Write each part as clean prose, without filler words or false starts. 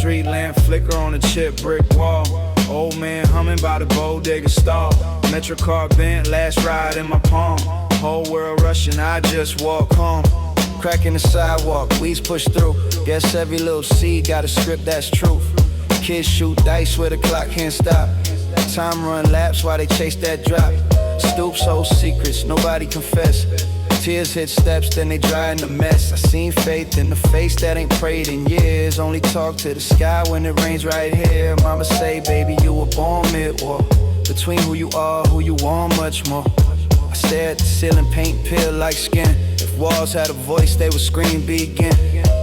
Street lamp flicker on a chip brick wall. Old man humming by the bodega stall. Metro car bent, last ride in my palm. Whole world rushing, I just walk home. Cracking the sidewalk, weeds push through. Guess every little seed got a script that's truth. Kids shoot dice where the clock can't stop. Time run laps while they chase that drop. Stoops hold secrets, nobody confess. Tears hit steps, then they dry in the mess. I seen faith in the face that ain't prayed in years. Only talk to the sky when it rains right here. Mama say, baby, you were born mid-war. Between who you are, who you want, much more. I stare at the ceiling, paint peel like skin. If walls had a voice, they would scream, begin.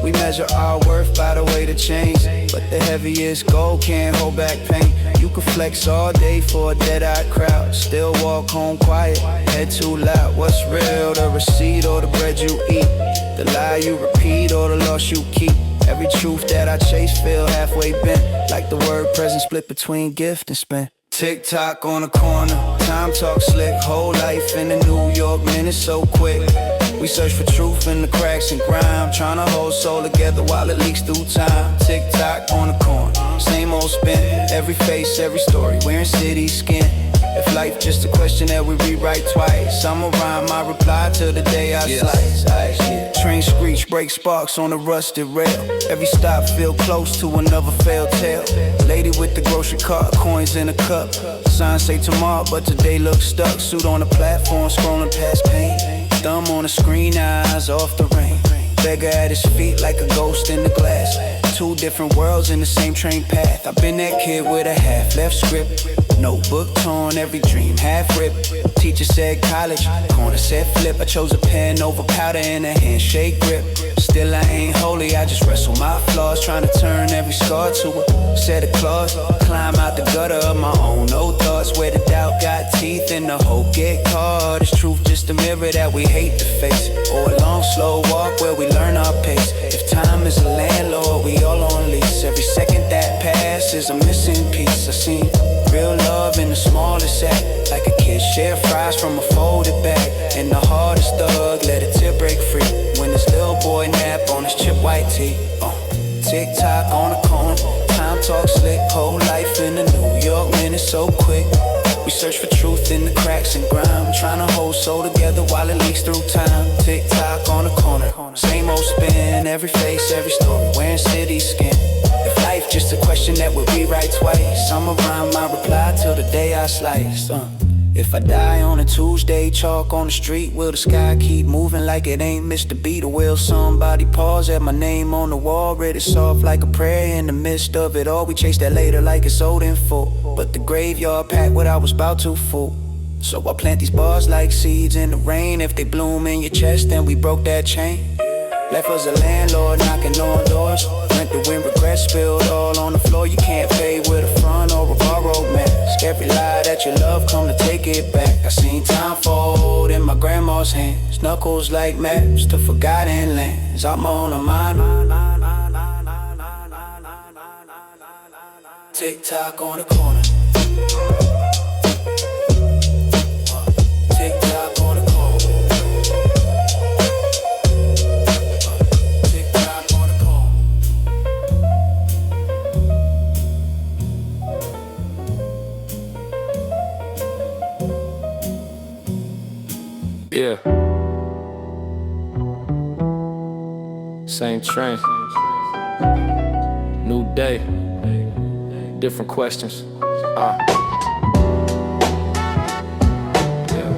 We measure our worth by the weight of change, but the heaviest gold can't hold back pain. You can flex all day for a dead-eyed crowd, still walk home quiet, head too loud. What's real, the receipt or the bread you eat? The lie you repeat or the loss you keep? Every truth that I chase feel halfway bent, like the word present split between gift and spend. Tick-tock on the corner, time talk slick. Whole life in the New York minute so quick. We search for truth in the cracks and grime, tryna hold soul together while it leaks through time. Tick-tock on the corner, same old spin. Every face, every story, wearing city skin. If life just a question that we rewrite twice, I'ma rhyme my reply till the day I slice. Train screech, break sparks on a rusted rail. Every stop feel close to another failed tale. Lady with the grocery cart, coins in a cup. Signs say tomorrow, but today looks stuck. Suit on the platform, scrolling past pain. Thumb on the screen, eyes off the rain. Beggar at his feet like a ghost in the glass. Two different worlds in the same train path. I've been that kid with a half left script. Notebook torn, every dream half ripped. Teacher said college, corner said flip. I chose a pen over powder and a handshake grip. Still I ain't holy, I just wrestle my flaws, trying to turn every scar to a set of claws. Climb out the gutter of my own no thoughts, where the doubt got teeth and the hope get caught. Is truth just a mirror that we hate to face, or a long slow walk where we learn our pace? If time is a landlord, we all on lease. Every second that passes a missing piece. I seen real love in the smallest act, like a kid share fries from a folded bag. And the hardest thug let a tear break free when this little boy nap on his chip white tee. Tick-tock on the corner, time talk slick. Whole life in the New York minute so quick. We search for truth in the cracks and grime, trying to hold soul together while it leaks through time. Tick-tock on the corner, same old spin. Every face, every story, wearing city skin. If life just a question that we rewrite twice, I'ma rhyme my reply till the day I slice. If I die on a Tuesday, chalk on the street, will the sky keep moving like it ain't missed a beat? Or will somebody pause at my name on the wall, read it soft like a prayer in the midst of it all? We chase that later like it's old and full, but the graveyard packed what I was about to fool. So I plant these bars like seeds in the rain. If they bloom in your chest, then we broke that chain. Left us a landlord knocking on doors. Rent the wind, regret spilled all on the floor. You can't pay with a front or a borrowed mask. Every lie that you love come to take it back. I seen time fold in my grandma's hands. Knuckles like maps to forgotten lands. I'm on a mind. Tick-tock on the corner. Tick-tock on the corner. Yeah. Same train. New day. Different questions. Yeah.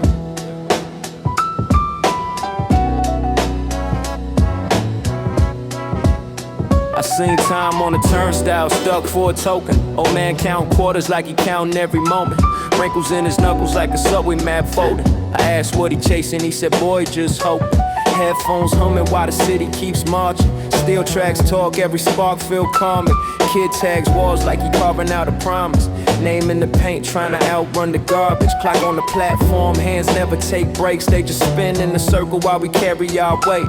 I seen time on the turnstile, stuck for a token. Old man count quarters like he counting every moment. Wrinkles in his knuckles like a subway map folding. I asked what he chasing, he said, boy, just hope. Headphones humming while the city keeps marching. Steel tracks talk, every spark feel calming. Kid tags walls like he carving out a promise. Name in the paint, trying to outrun the garbage. Clock on the platform, hands never take breaks. They just spin in a circle while we carry our weight.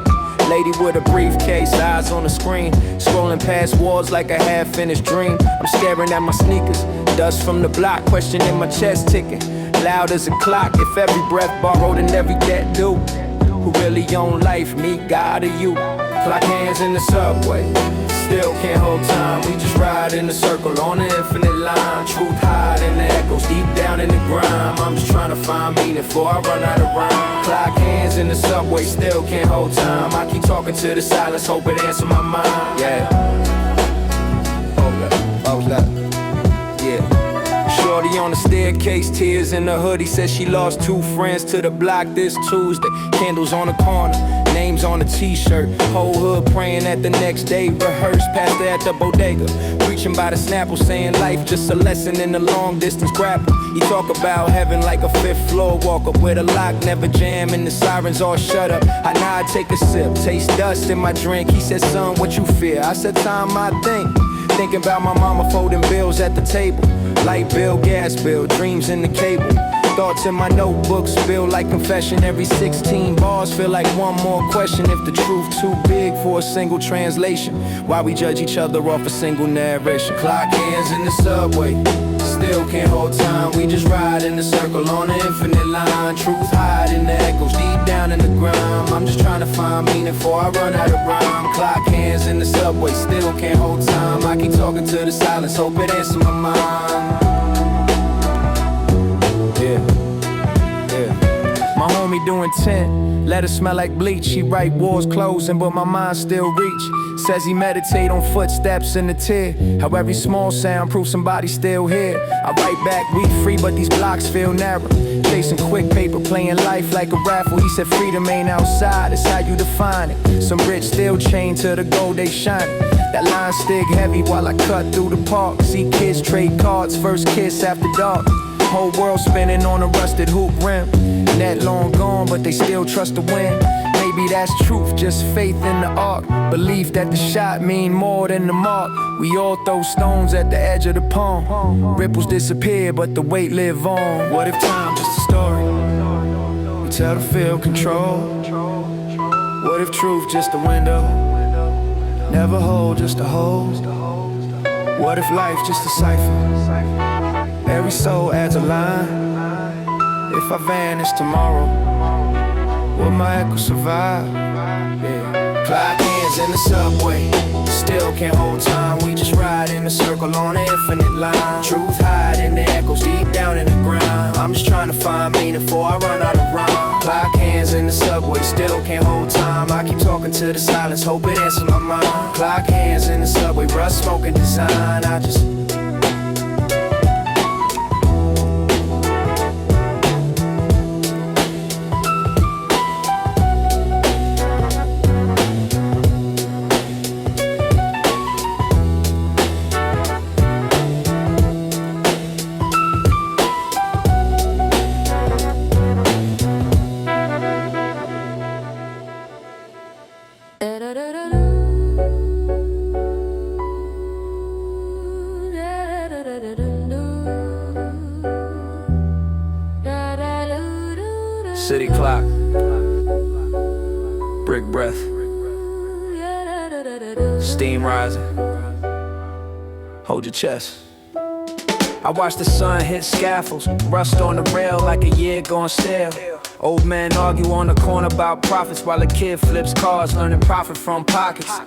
Lady with a briefcase, eyes on the screen. Scrolling past walls like a half-finished dream. I'm staring at my sneakers, dust from the block. Question in my chest ticking, loud as a clock. If every breath borrowed and every debt due. Who really own life, me, God, or you? Clock hands in the subway, still can't hold time. We just ride in a circle on an infinite line. Truth hide in the echoes, deep down in the grime. I'm just trying to find meaning before I run out of rhyme. Clock hands in the subway, still can't hold time. I keep talking to the silence, hope it answer my mind. Yeah. Hold up. Yeah. Shorty on the staircase, tears in the hoodie. Says she lost 2 friends to the block this Tuesday. Candles on the corner, names on the t-shirt. Whole hood praying that the next day rehearse. Pastor at the bodega, preaching by the Snapple, saying life just a lesson in the long distance grapple. He talk about heaven like a 5th floor walker with a lock, never jam, and the sirens all shut up. I nod, take a sip, taste dust in my drink. He said, son, what you fear? I said, time, I think. Thinking about my mama folding bills at the table. Light bill, gas bill, dreams in the cable. Thoughts in my notebook spill like confession. Every 16 bars feel like one more question. If the truth too big for a single translation, why we judge each other off a single narration? Clock hands in the subway, still can't hold time. We just ride in a circle on an infinite line. Truth hide in the echoes, deep down in the grime. I'm just trying to find meaning before I run out of rhyme. Clock hands in the subway, still can't hold time. I keep talking to the silence, hope it answers my mind. My homie doing 10, let it smell like bleach. He write wars closing, but my mind still reach. Says he meditate on footsteps in the tear. How every small sound proves somebody still here. I write back, we free, but these blocks feel narrow. Chasing quick paper, playing life like a raffle. He said freedom ain't outside, it's how you define it. Some rich still chained to the gold they shine. That line stick heavy while I cut through the park. See kids trade cards, first kiss after dark. Whole world spinning on a rusted hoop rim. Net long gone, but they still trust to win. Maybe that's truth, just faith in the art. Belief that the shot mean more than the mark. We all throw stones at the edge of the pond. Ripples disappear, but the weight live on. What if time just a story? We tell the field control. What if truth just a window? Never hold, just a hold. What if life just a cipher? Every soul adds a line. If I vanish tomorrow, will my echo survive? Yeah. Clock hands in the subway, still can't hold time. We just ride in a circle on an infinite line. Truth hide in the echoes, deep down in the ground. I'm just trying to find meaning before I run out of rhyme. Clock hands in the subway, still can't hold time. I keep talking to the silence, hope it answers my mind. Clock hands in the subway, rust smoking design. I just city clock, brick breath, steam rising, hold your chest. I watch the sun hit scaffolds, rust on the rail like a year gone stale. Old men argue on the corner about profits while a kid flips cars, learning profit from pockets.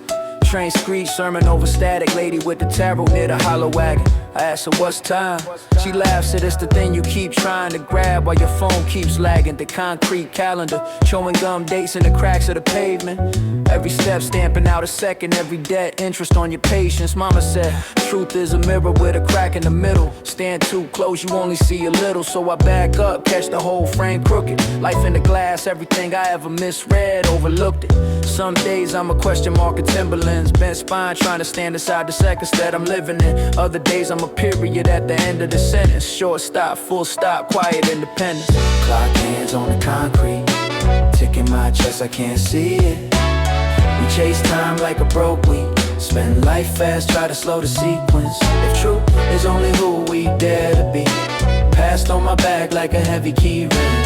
Train screech, sermon over static, lady with the tarot near the hollow wagon. I asked her what's time, she laughs, said it's the thing you keep trying to grab while your phone keeps lagging. The concrete calendar, chewing gum dates in the cracks of the pavement. Every step stamping out a second, every debt, interest on your patience. Mama said, truth is a mirror with a crack in the middle. Stand too close, you only see a little. So I back up, catch the whole frame crooked. Life in the glass, everything I ever misread, overlooked it. Some days I'm a question mark at Timberlands, bent spine trying to stand aside the seconds that I'm living in. Other days I'm a period at the end of the sentence. Short stop, full stop, quiet independence. Clock hands on the concrete, ticking my chest, I can't see it. We chase time like a broke week, spend life fast, try to slow the sequence. If truth is only who we dare to be, passed on my back like a heavy key ring.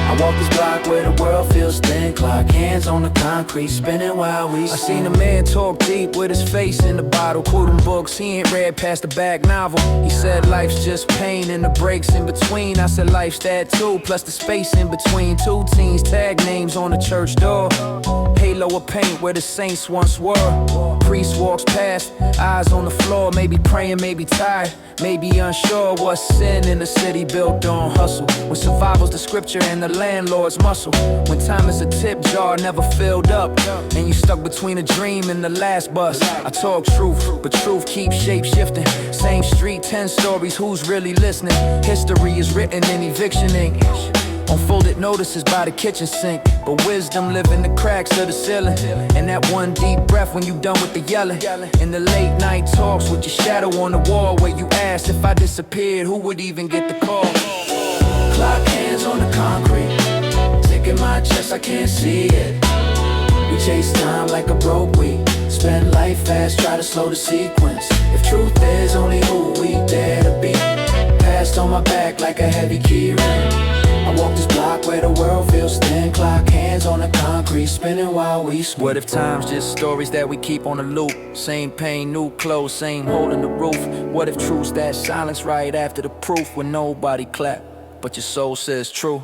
I walk this block where the world feels thin. Clock hands on the concrete, spinning while we sing. I seen a man talk deep with his face in the bottle, quoting books he ain't read past the back novel. He said life's just pain and the breaks in between. I said life's that too, plus the space in between. Two teens, tag names on the church door, halo of paint where the saints once were. priest walks past, eyes on the floor, maybe praying, maybe tired, maybe unsure what's sin in the city built on hustle. When survival's the scripture and the landlord's muscle. When time is a tip jar never filled up, and you stuck between a dream and the last bus. I talk truth, but truth keeps shape shifting. Same street, 10 stories, who's really listening? History is written in eviction ink, on folded notices by the kitchen sink. But wisdom live in the cracks of the ceiling, and that one deep breath when you done with the yelling. In the late night talks with your shadow on the wall, where you asked if I disappeared, who would even get the call? Clock hands on the concrete, ticking my chest, I can't see it. We chase time like a broke week, spend life fast, try to slow the sequence. If truth is only who we dare to be, passed on my back like a heavy key ring. I walk this block where the world feels thin. Clock hands on the concrete, spinning while we swim. What if time's just stories that we keep on a loop? Same pain, new clothes, same hole in the roof. What if truth's that silence right after the proof, when nobody clap, but your soul says true?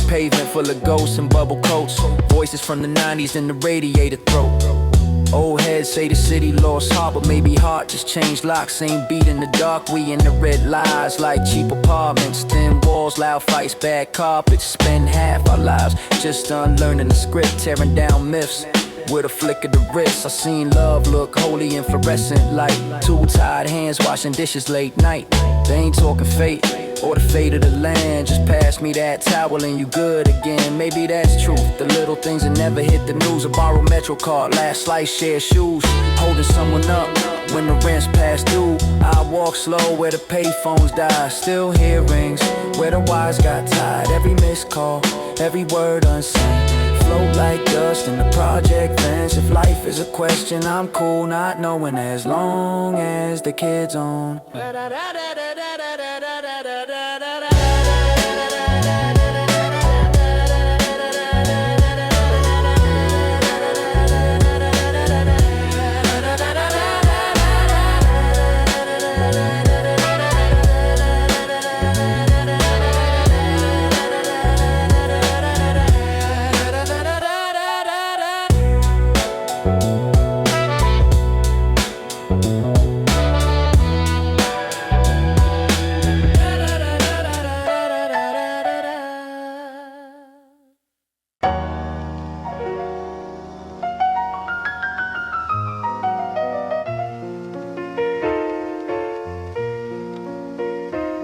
Pavement full of ghosts and bubble coats, voices from the 90s in the radiator throat. Old heads say the city lost heart, but maybe heart just changed locks. Same beat in the dark, we in the red lies, like cheap apartments, thin walls, loud fights, bad carpets. Spend half our lives just unlearning the script, tearing down myths with a flick of the wrist. I seen love look holy and fluorescent light, two tired hands washing dishes late night. They ain't talking fate or the fate of the land, just pass me that towel and you good again. Maybe that's truth, the little things that never hit the news. A borrowed Metro card, last slice, share shoes, holding someone up when the rent's past due. I walk slow where the payphones die, still hear rings where the wires got tied. Every missed call, every word unseen, float like dust in the project fence. If life is a question, I'm cool not knowing, as long as the kid's on.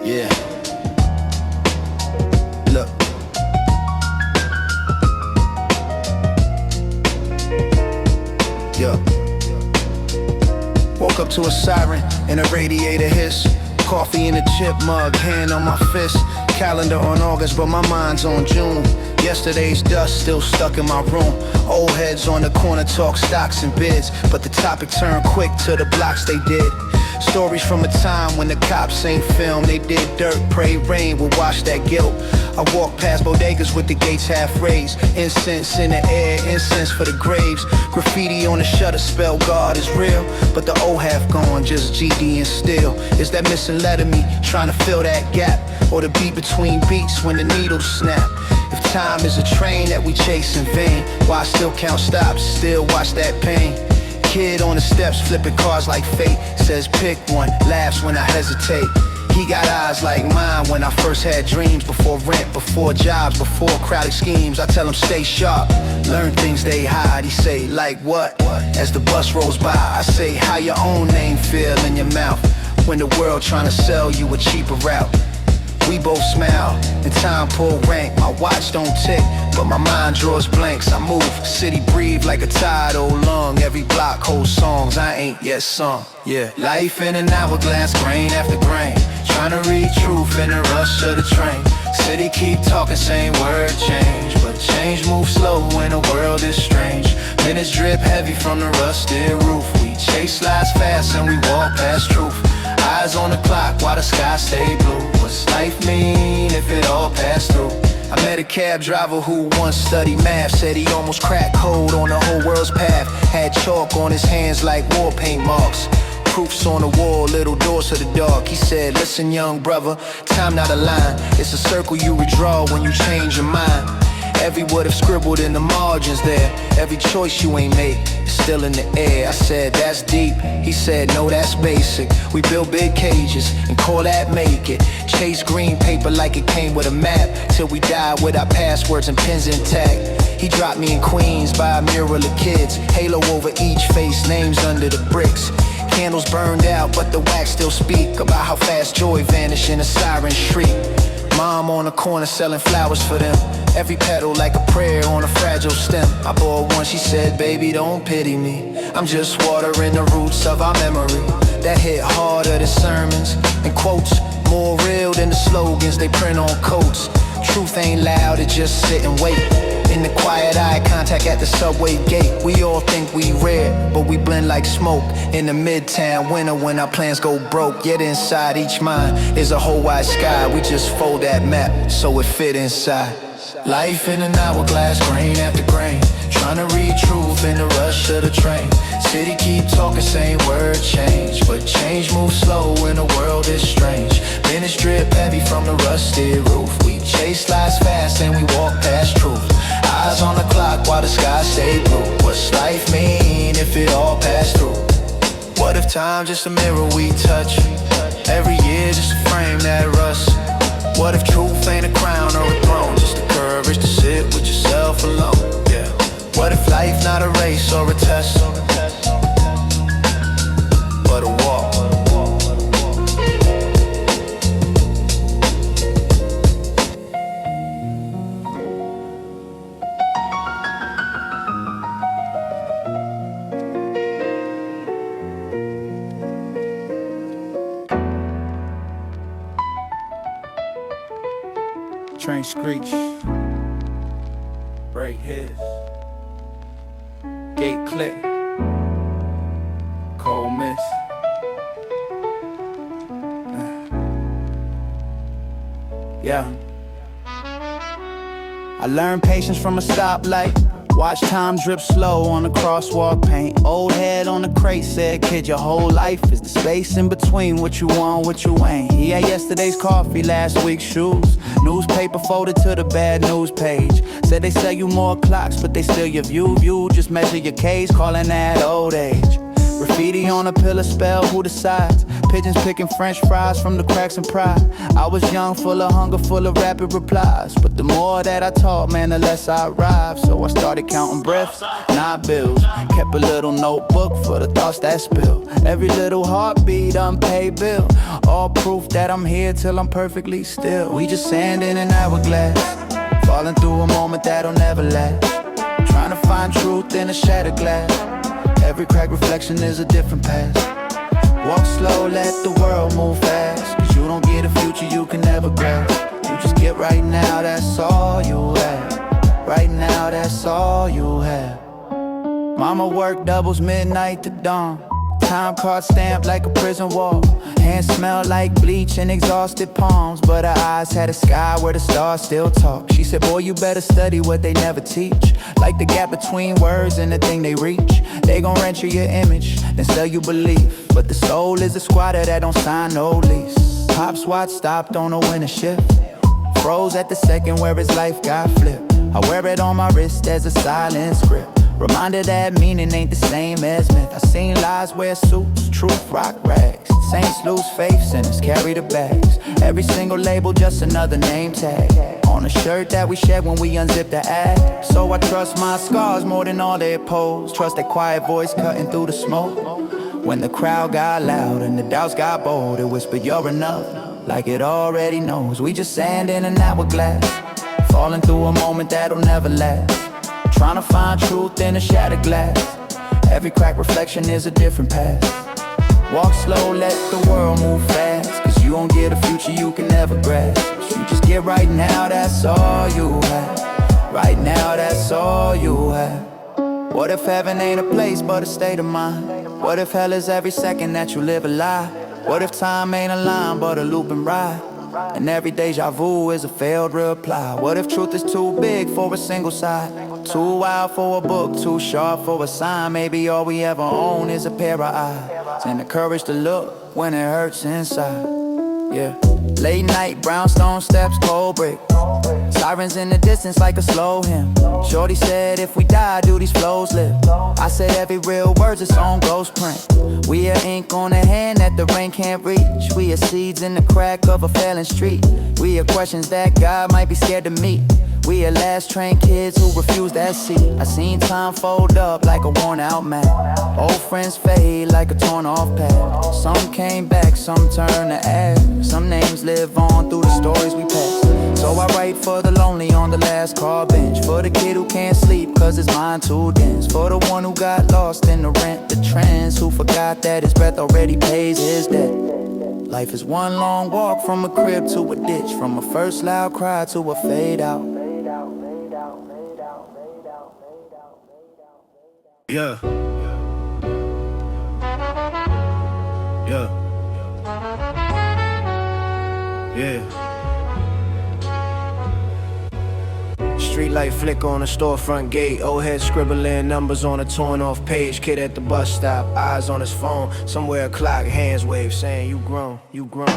Yeah. Look. Yo. Woke up to a siren and a radiator hiss. Coffee in a chip mug, hand on my fist. Calendar on August, but my mind's on June. Yesterday's dust still stuck in my room. Old heads on the corner talk stocks and bids, but the topic turned quick to the blocks they did. Stories from a time when the cops ain't film. They did dirt, pray rain will wash that guilt. I walk past bodegas with the gates half raised. Incense in the air, incense for the graves. Graffiti on the shutter spell God is real, but the O half gone, just GD and still. Is that missing letter me trying to fill that gap, or the beat between beats when the needles snap? If time is a train that we chase in vain, why still count stops, still watch that pain? Kid on the steps flipping cars like fate, says pick one, laughs when I hesitate. He got eyes like mine when I first had dreams, before rent, before jobs, before crowded schemes. I tell him stay sharp, learn things they hide. He say like what? As the bus rolls by, I say how your own name feel in your mouth when the world trying to sell you a cheaper route. We both smile, and time pull rank. My watch don't tick, but my mind draws blanks. I move, city breathe like a tidal lung. Every block holds songs I ain't yet sung. Yeah, life in an hourglass, grain after grain. Trying to read truth in the rush of the train. City keep talking, same word change, but change moves slow when the world is strange. Minutes drip heavy from the rusted roof. We chase lies fast and we walk past truth. Eyes on the clock while the sky stay blue. What's life mean if it all passed through? I met a cab driver who once studied math. Said he almost cracked code on the whole world's path. Had chalk on his hands like war paint marks. Proofs on the wall, little doors to the dark. He said, listen young brother, time not a line. It's a circle you redraw when you change your mind. Every word I've scribbled in the margins there. Every choice you ain't made is still in the air. I said, that's deep. He said, no, that's basic. We build big cages and call that make it. Chase green paper like it came with a map, till we die with our passwords and pins intact. He dropped me in Queens by a mural of kids. Halo over each face, names under the bricks. Candles burned out, but the wax still speak about how fast joy vanished in a siren shriek. Mom on the corner selling flowers for them. Every petal like a prayer on a fragile stem. I bought one, she said, baby, don't pity me. I'm just watering the roots of our memory. That hit harder than sermons and quotes. More real than the slogans they print on coats. Truth ain't loud, it just sit and wait. In the quiet eye contact at the subway gate. We all think we rare, but we blend like smoke. In the midtown winter when our plans go broke. Yet inside each mind is a whole wide sky. We just fold that map so it fit inside. Life in an hourglass, grain after grain. Trying to read truth in the rush of the train. City keep talking, same word change. But change moves slow when the world is strange. Minutes drip heavy from the rusted roof. We chase lies fast and we walk past truth. Eyes on the clock while the sky stay blue. What's life mean if it all passed through? What if time just a mirror we touch? Every year just a frame that rust. What if truth ain't a crown or a throne? Just the courage to sit with yourself alone, yeah. What if life not a race or a test, but a walk? Train screech, break his, gate click, cold miss. Yeah. I learned patience from a stoplight. Watch time drip slow on the crosswalk paint. Old head on the crate said, kid, your whole life is the space in between what you want, what you ain't. He had yesterday's coffee, last week's shoes. Newspaper folded to the bad news page. Said they sell you more clocks, but they steal your view. You just measure your case, calling that old age. Graffiti on a pillar spell, who decides? Pigeons picking french fries from the cracks and pride. I was young, full of hunger, full of rapid replies. But the more that I talk, man, the less I arrive. So I started counting breaths, not bills. Kept a little notebook for the thoughts that spill. Every little heartbeat, unpaid bill. All proof that I'm here till I'm perfectly still. We just sand in an hourglass, falling through a moment that'll never last. Trying to find truth in a shattered glass. Every cracked reflection is a different past. Walk slow, let the world move fast. Cause you don't get a future you can never grasp. You just get right now, that's all you have. Right now, that's all you have. Mama worked doubles midnight to dawn. Time card stamped like a prison wall. Hands smell like bleach and exhausted palms. But her eyes had a sky where the stars still talk. She said, boy, you better study what they never teach. Like the gap between words and the thing they reach. They gon' rent you your image, then sell you belief. But the soul is a squatter that don't sign no lease. Pop's watch stopped on a winter shift. Froze at the second where his life got flipped. I wear it on my wrist as a silent script. Reminder that meaning ain't the same as myth. I seen lies wear suits, truth rock rags. Saints lose faith, sinners carry the bags. Every single label just another name tag on a shirt that we shed when we unzip the ad. So I trust my scars more than all their pose. Trust that quiet voice cutting through the smoke. When the crowd got loud and the doubts got bold, it whispered you're enough, like it already knows. We just sand in an hourglass, falling through a moment that'll never last. Trying to find truth in a shattered glass. Every cracked reflection is a different past. Walk slow, let the world move fast. Cause you won't get a future you can never grasp. You just get right now, that's all you have. Right now, that's all you have. What if heaven ain't a place but a state of mind? What if hell is every second that you live a lie? What if time ain't a line but a looping ride? And every deja vu is a failed reply. What if truth is too big for a single side? Too wild for a book, too sharp for a sign. Maybe all we ever own is a pair of eyes and the courage to look when it hurts inside. Yeah. Late night, brownstone steps, cold brick. Sirens in the distance like a slow hymn. Shorty said if we die, do these flows live? I said every real word's its own ghost print. We are ink on the hand that the rain can't reach. We are seeds in the crack of a failing street. We are questions that God might be scared to meet. We are last train kids who refuse that seat. I seen time fold up like a worn out map. Old friends fade like a torn off path. Some came back, some turned to ash. Some names live on through the stories we pass. So I write for the lonely on the last car bench. For the kid who can't sleep cause his mind too dense. For the one who got lost in the rent, the trends. Who forgot that his breath already pays his debt. Life is one long walk from a crib to a ditch. From a first loud cry to a fade out. Yeah. Yeah. Yeah. Street light flicker on the storefront gate. Old head scribbling numbers on a torn off page. Kid at the bus stop, eyes on his phone. Somewhere a clock, hands wave saying you grown, you grown.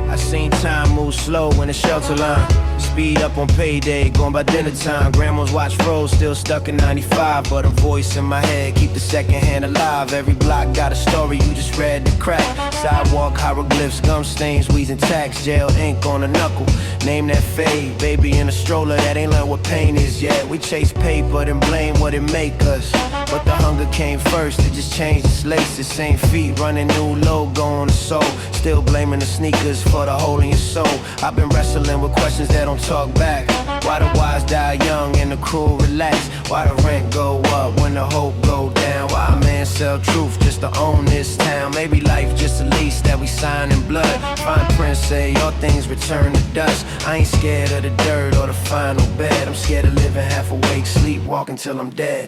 I seen time move slow in the shelter line. Speed up on payday, going by dinner time. Grandma's watch froze, still stuck in 95. But a voice in my head, keep the second hand alive. Every block got a story, you just read the crack. Sidewalk hieroglyphs, gum stains, wheezing tax. Jail ink on a knuckle, name that fade. Baby in a stroller that ain't learned what pain is yet. We chase paper, then blame what it make us. But the hunger came first, it just changed its laces. Same feet, running new logo on the soul. Still blaming the sneakers for the hole in your soul. I've been wrestling with questions that don't talk back. Why the wise die young and the cruel relax? Why the rent go up when the hope go down? Why a man sell truth just to own this town? Maybe life just a lease that we sign in blood. Fine print say all things return to dust. I ain't scared of the dirt or the final bed. I'm scared of living half awake, sleepwalking till I'm dead.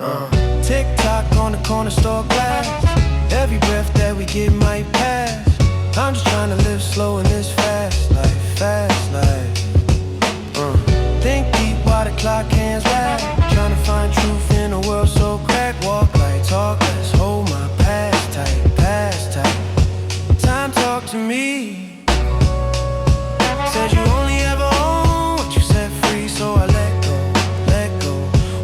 Tick tock on the corner store glass. Every breath that we get might pass. I'm just trying to live slow in this fast life, fast life. Think deep while the clock hands back. Trying to find truth in a world so cracked. Walk like talk less, hold my past tight, past tight. Time talk to me. Said you only ever own what you set free. So I let go, let go.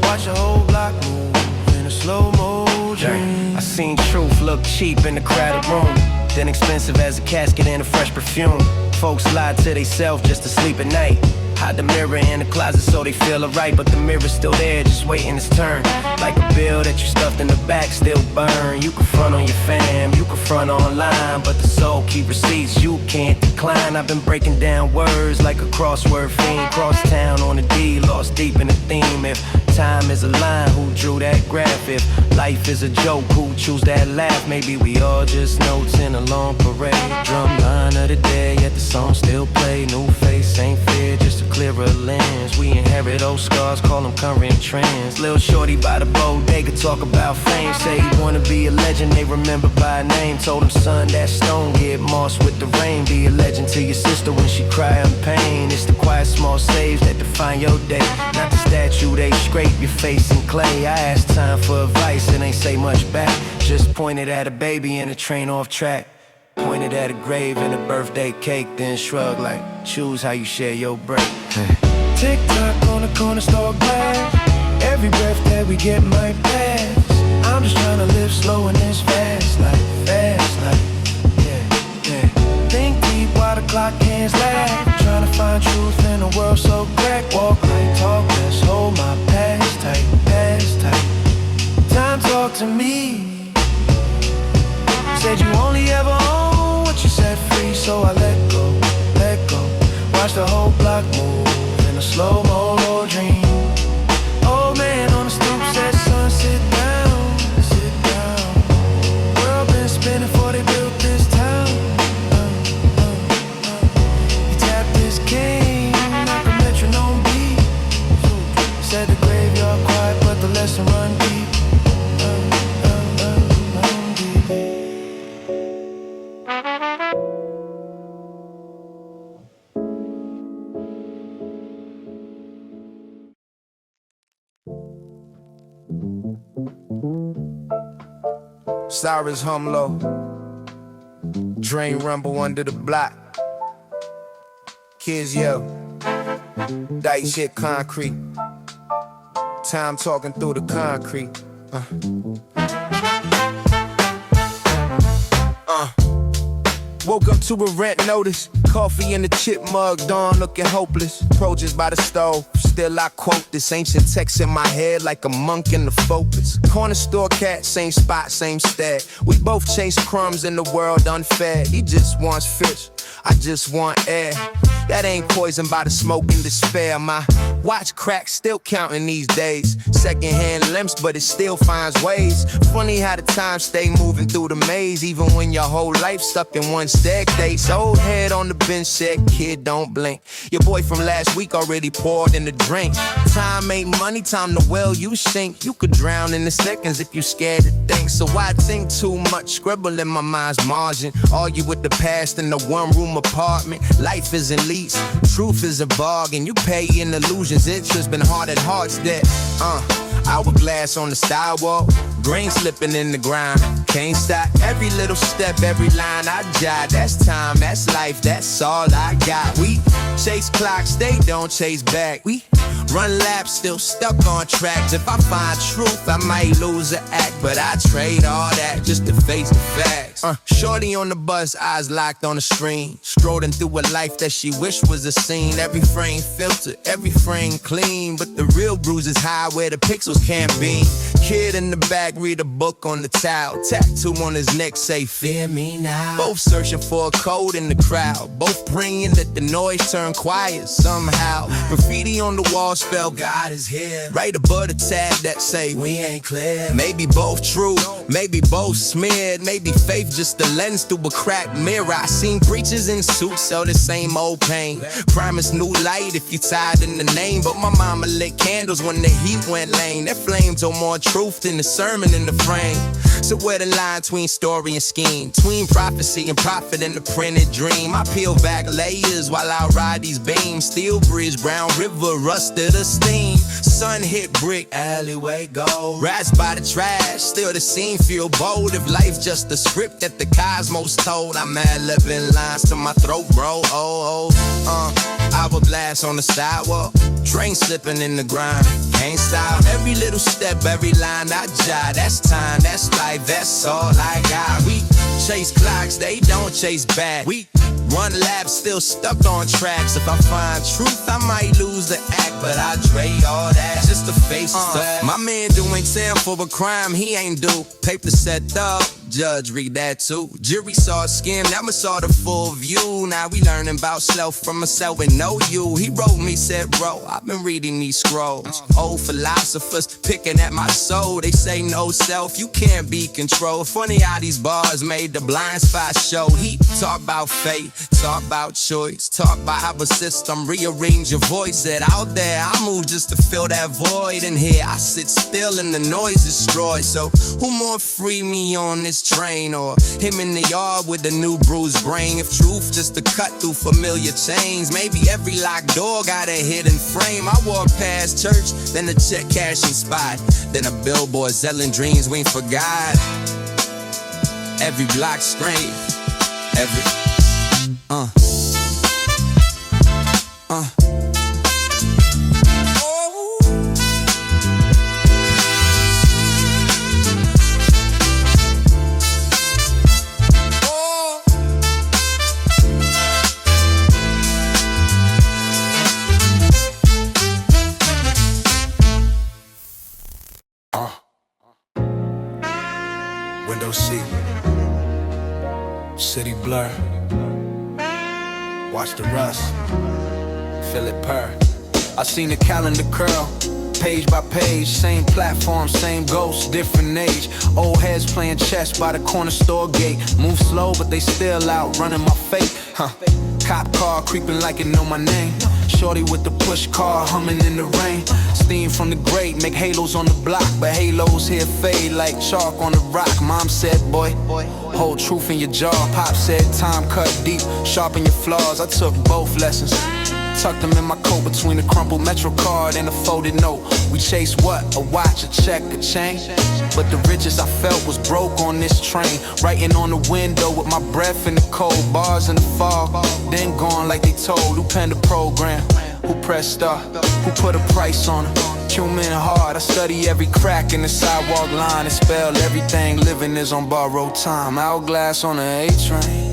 Watch a whole block move in a slow-mo dream. I seen truth look cheap in the crowded room, then expensive as a casket and a fresh perfume. Folks lie to theyself just to sleep at night. Hide the mirror in the closet so they feel alright, but the mirror's still there, just waiting its turn. Like a bill that you stuffed in the back, still burn. You can front on your fam, you can front online, but the soul keep receipts, you can't decline. I've been breaking down words like a crossword fiend. Cross town on the D, lost deep in the theme. If time is a line, who drew that graph? If life is a joke, who choose that laugh? Maybe we all just notes in a long parade. Drum line of the day, yet the song still play. New face, ain't fear, just a clearer lens. We inherit old scars, call them current trends. Lil' shorty by the bodega talk about fame. Say he wanna be a legend, they remember by name. Told him, son, that stone get moss with the rain. Be a legend to your sister when she cry in pain. It's the quiet small saves that define your day, not the statue they scrape your face in clay. I asked time for advice, it ain't say much back. Just pointed at a baby in a train off track. Pointed at a grave and a birthday cake, then shrugged like, choose how you share your break. Tick tock on the corner store glass. Every breath that we get might pass. I'm just trying to live slow in this fast life, fast life. Yeah, yeah. Think deep while the clock hands lag. Trying to find truth in a world so cracked. Walk like talk less, hold my past tight, past tight. Time talk to me. Said you only ever own what you set free. So I let go, let go. Watch the whole block move in a slow-mo dream. Old man on the stoop said, son, sit down, sit down. World been spinning before they built this town. He tapped his cane like a metronome beat. Said the graveyard quiet, but the lesson run deep. Cyrus hum low, drain rumble under the block. Kids yell, Dice hit concrete. Time talking through the concrete. Woke up to a rent notice. Coffee in the chip mug, dawn looking hopeless. Approaches by the stove, still I quote this ancient text in my head like a monk in the focus. Corner store cat, same spot, same stat. We both chase crumbs in the world unfair. He just wants fish, I just want air. That ain't poisoned by the smoke and despair. My watch crack, still counting these days. Secondhand limps, but it still finds ways. Funny how the time stay moving through the maze, even when your whole life stuck in one staircase. Old head on the bench said, kid, don't blink. Your boy from last week already poured in the drink. Time ain't money, time to well you sink. You could drown in the seconds if you scared to think. So I think too much, scribble in my mind's margin. Argue with the past in a one-room apartment. Life isn't lease, truth is a bargain. You pay in illusions, interest been hard at hearts that hourglass on the sidewalk, grain slipping in the ground. Can't stop, every little step, every line I jot. That's time, that's life, that's all I got. We chase clocks, they don't chase back. We run laps, still stuck on tracks. If I find truth, I might lose an act, but I trade all that just to face the facts. Shorty on the bus, eyes locked on the screen, strolling through a life that she wished was a scene. Every frame filtered, every frame clean, but the real bruises high where the pixels can't be. Kid in the back, read a book on the towel. Tattoo on his neck say, fear me now. Both searching for a code in the crowd, both praying that the noise turn quiet somehow. Graffiti on the wall spell, God is here. Right above the tab that say, we ain't clear. Maybe both true, maybe both smeared. Maybe faith just a lens through a cracked mirror. I seen preachers in suits sell the same old pain. Promise new light if you tied in the name. But my mama lit candles when the heat went lame. That flame told more truth than the sermon in the frame. So where the line between story and scheme, between prophecy and prophet and the printed dream? I peel back layers while I ride these beams. Steel bridge, brown river, rusted a steam. Sun hit brick, alleyway gold. Rats by the trash, still the scene feel bold. If life's just a script that the cosmos told, I'm ad-libbing lines to my throat, bro. Hourglass on the sidewalk, train slipping in the grind. Can't stop, every little step, every line I jot. That's time, that's life, that's all I got. We chase clocks, they don't chase back. We run laps, still stuck on tracks. If I find truth, I might lose the act, but I trade all that just to face the fact. My man doing 10 for a crime he ain't do. Paper set up, judge read that too. Jury saw a skim, never saw the full view. Now we learning about self from myself and know you. He wrote me, said, bro, I've been reading these scrolls. Old philosophers picking at my soul. They say no self, you can't be controlled. Funny how these bars made the blind spot show. He talk about fate, talk about choice, talk about how a system rearrange your voice. Said out there, I move just to fill that void. In here, I sit still and the noise destroys. So who more free me on this train, or him in the yard with a new bruised brain? If truth just to cut through familiar chains, maybe every locked door got a hidden frame. I walked past church, then a check cashing spot, then a billboard selling dreams we ain't forgot. Every block straight, every Window seat, city blur. Watch the rust, feel it purr. I seen the calendar curl, page by page. Same platform, same ghost, different age. Old heads playing chess by the corner store gate. Move slow, but they still out running my fate. Cop car creeping like it know my name. Shorty with the push car humming in the rain. Steam from the grate make halos on the block, but halos here fade like chalk on the rock. Mom said, boy, hold truth in your jaw. Pop said, time cut deep, sharpen your flaws. I took both lessons, tucked them in my coat between a crumpled Metro card and a folded note. We chased what? A watch, a check, a chain. But the richest I felt was broke on this train. Writing on the window with my breath in the cold. Bars in the fog, then gone like they told. Who penned the program? Who pressed start? Who put a price on them? Human heart, I study every crack in the sidewalk line and spell everything living is on borrowed time. Hourglass on the A-train.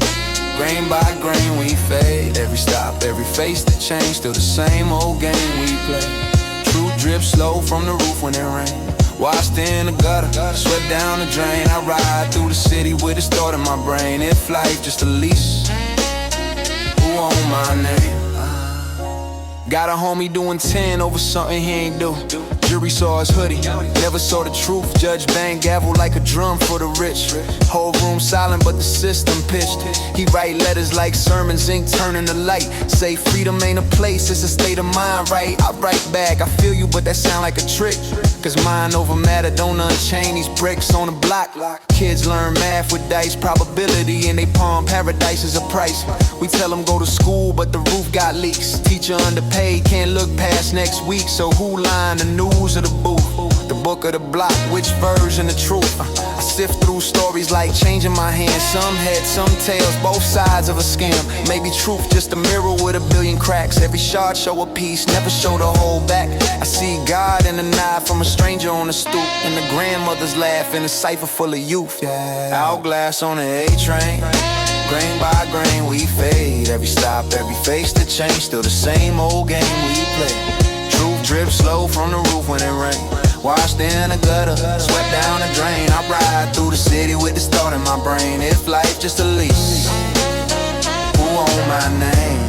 Grain by grain we fade. Every stop, every face that change. Still the same old game we play. Truth drips slow from the roof when it rain. Washed in the gutter, sweat down the drain. I ride through the city with a thought in my brain. If life just a lease, who own my name? Got a homie doing 10 over something he ain't do. Jury saw his hoodie, never saw the truth. Judge bang gavel like a drum for the rich. Whole room silent but the system pitched. He write letters like sermons, ink turning the light. Say freedom ain't a place, it's a state of mind, right? I write back, I feel you but that sound like a trick. Cause mind over matter, don't unchain these bricks on the block. Kids learn math with dice, probability in they palm, paradise is a price. We tell them go to school but the roof got leaks. Teacher underpaid, can't look past next week. So who lying, the news or the booth? The book or the block, which version the truth? I sift through stories like changing my hands. Some heads, some tails, both sides of a scam. Maybe truth just a mirror with a billion cracks. Every shard show a piece, never show the whole back. I see God in a nod from a stranger on the stoop, and the grandmother's laugh in a cipher full of youth. Hourglass on the A-train. Grain by grain we fade. Every stop, every face that change. Still the same old game we play. Truth drips slow from the roof when it rain. Washed in the gutter, sweat down the drain. I ride through the city with this thought in my brain. If life just a lease, who own my name?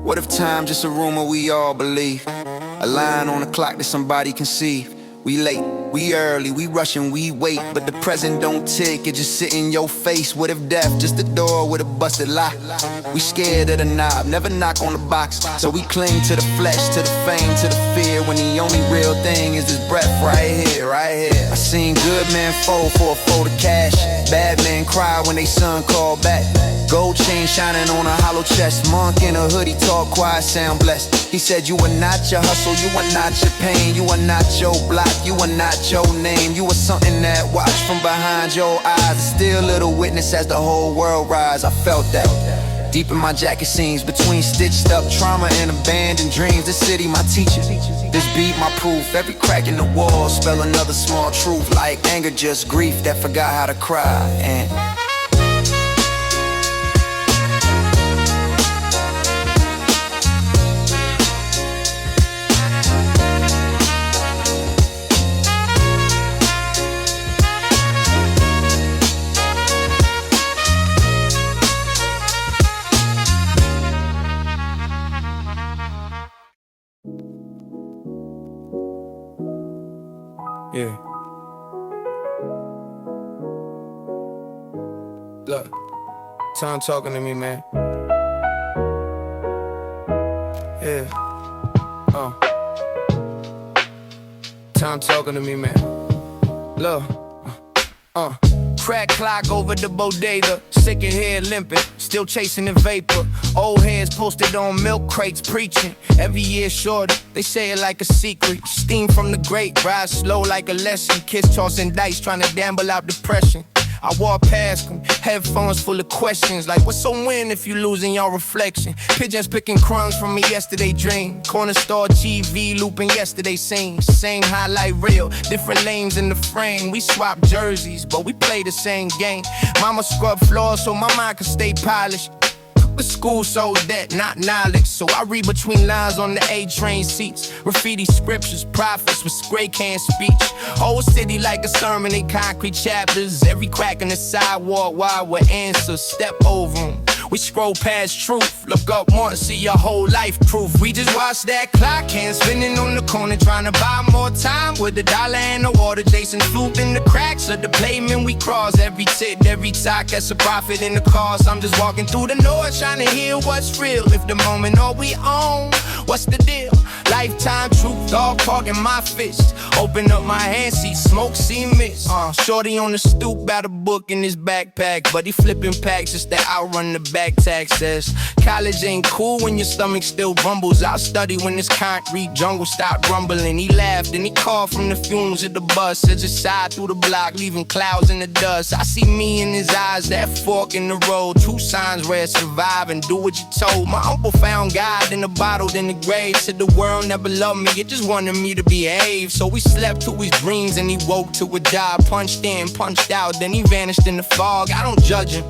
What if time just a rumor we all believe? A line on the clock that somebody can see. We late, we early, we rushing, we wait. But the present don't tick, it just sit in your face. What if death just a door with a busted lock? We scared of the knob, never knock on the box. So we cling to the flesh, to the fame, to the fear. When the only real thing is this breath right here, right here. I seen good men fold for a fold of cash. Bad men cry when they son call back. Gold chain shining on a hollow chest. Monk in a hoodie, talk quiet, sound blessed. He said you are not your hustle, you are not your pain. You are not your block, you are not your name. You are something that watch from behind your eyes. Still little witness as the whole world rise. I felt that deep in my jacket seams, between stitched up trauma and abandoned dreams. This city my teacher, this beat my proof. Every crack in the wall spell another small truth. Like anger, just grief that forgot how to cry. And yeah. Look, time talking to me, man. Yeah. Time talking to me, man. Look. Crack clock over the bodega, sick of hair limping, still chasing the vapor. Old heads posted on milk crates preaching. Every year shorter, they say it like a secret. Steam from the grate, rise slow like a lesson. Kids tossing dice, trying to gamble out depression. I walk past them, headphones full of questions. Like what's a win if you losing your reflection? Pigeons picking crumbs from me yesterday dream. Corner store TV looping yesterday scene. Same highlight reel, different lanes in the frame. We swap jerseys, but we play the same game. Mama scrub floors so my mind can stay polished. The school sold that, not knowledge. So I read between lines on the A-train seats. Graffiti scriptures, prophets with spray can speech. Whole city like a sermon in concrete chapters. Every crack in the sidewalk, wide with answers. Step over them. We scroll past truth. Look up more to see your whole life proof. We just watch that clock hand spinning on the corner, trying to buy more time with a dollar and the water. Jason Floop in the cracks of the pavement we cross. Every tit, every talk, that's a profit in the cost. I'm just walking through the north, trying to hear what's real. If the moment all we own, what's the deal? Lifetime truth, dog caught in my fist. Open up my hand, see smoke, see mist. Shorty on the stoop, got a book in his backpack, but he flipping packs just to outrun the back taxes. College ain't cool when your stomach still rumbles. I'll study when this concrete jungle stop rumbling. He laughed and he called from the fumes of the bus as it sighed through the block, leaving clouds in the dust. I see me in his eyes, that fork in the road. Two signs where survive and do what you told. My uncle found God in a bottle in the grave. Said the world never loved me, it just wanted me to behave. So we slept to his dreams and he woke to a job. Punched in, punched out, then he vanished in the fog. I don't judge him,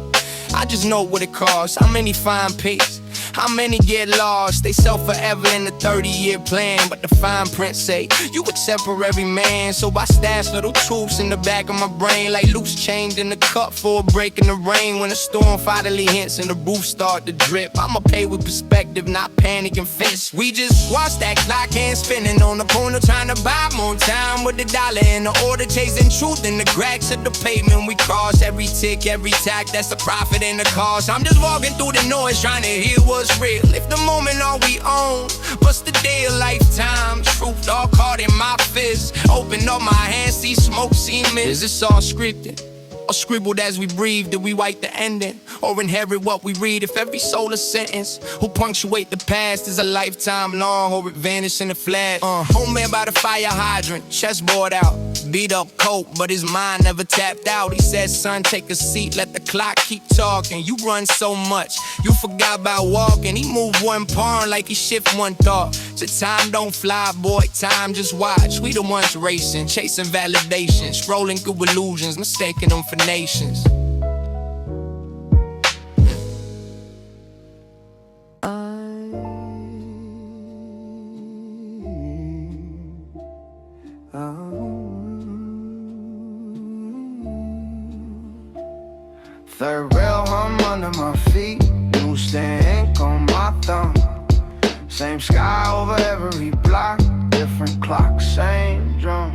I just know what it costs. How many find peace? How many get lost? They sell forever in the 30-year plan, but the fine print say you accept for every man. So I stash little truths in the back of my brain, like loose change in the cup for a break in the rain. When a storm finally hits and the roof start to drip, I'ma pay with perspective, not panic and fist. We just watch that clock hand spinning on the corner, trying to buy more time with the dollar in the order, chasing truth in the cracks of the pavement. We cross every tick, every tack, that's the profit and the cost. I'm just walking through the noise, trying to hear what's real. If the moment all we own, what's the day of lifetime? Truth all caught in my fist. Open up my hands, see smoke, see mist. Is this all scripted? Or scribbled as we breathe? Did we write the ending? Or inherit what we read? If every soul a sentence, who punctuate the past is a lifetime long, or it vanished in a flash. Homemade by the fire hydrant, chessboard out, beat up coat, but his mind never tapped out. He said, son, take a seat, let the clock keep talking. You run so much, you forgot about walking. He moved one pawn like he shift one thought. So time don't fly, boy, time just watch. We the ones racing, chasing validation, scrolling through illusions, mistaking them for nations. Third rail hum under my feet, newsstand ink on my thumb. Same sky over every block, different clock, same drum.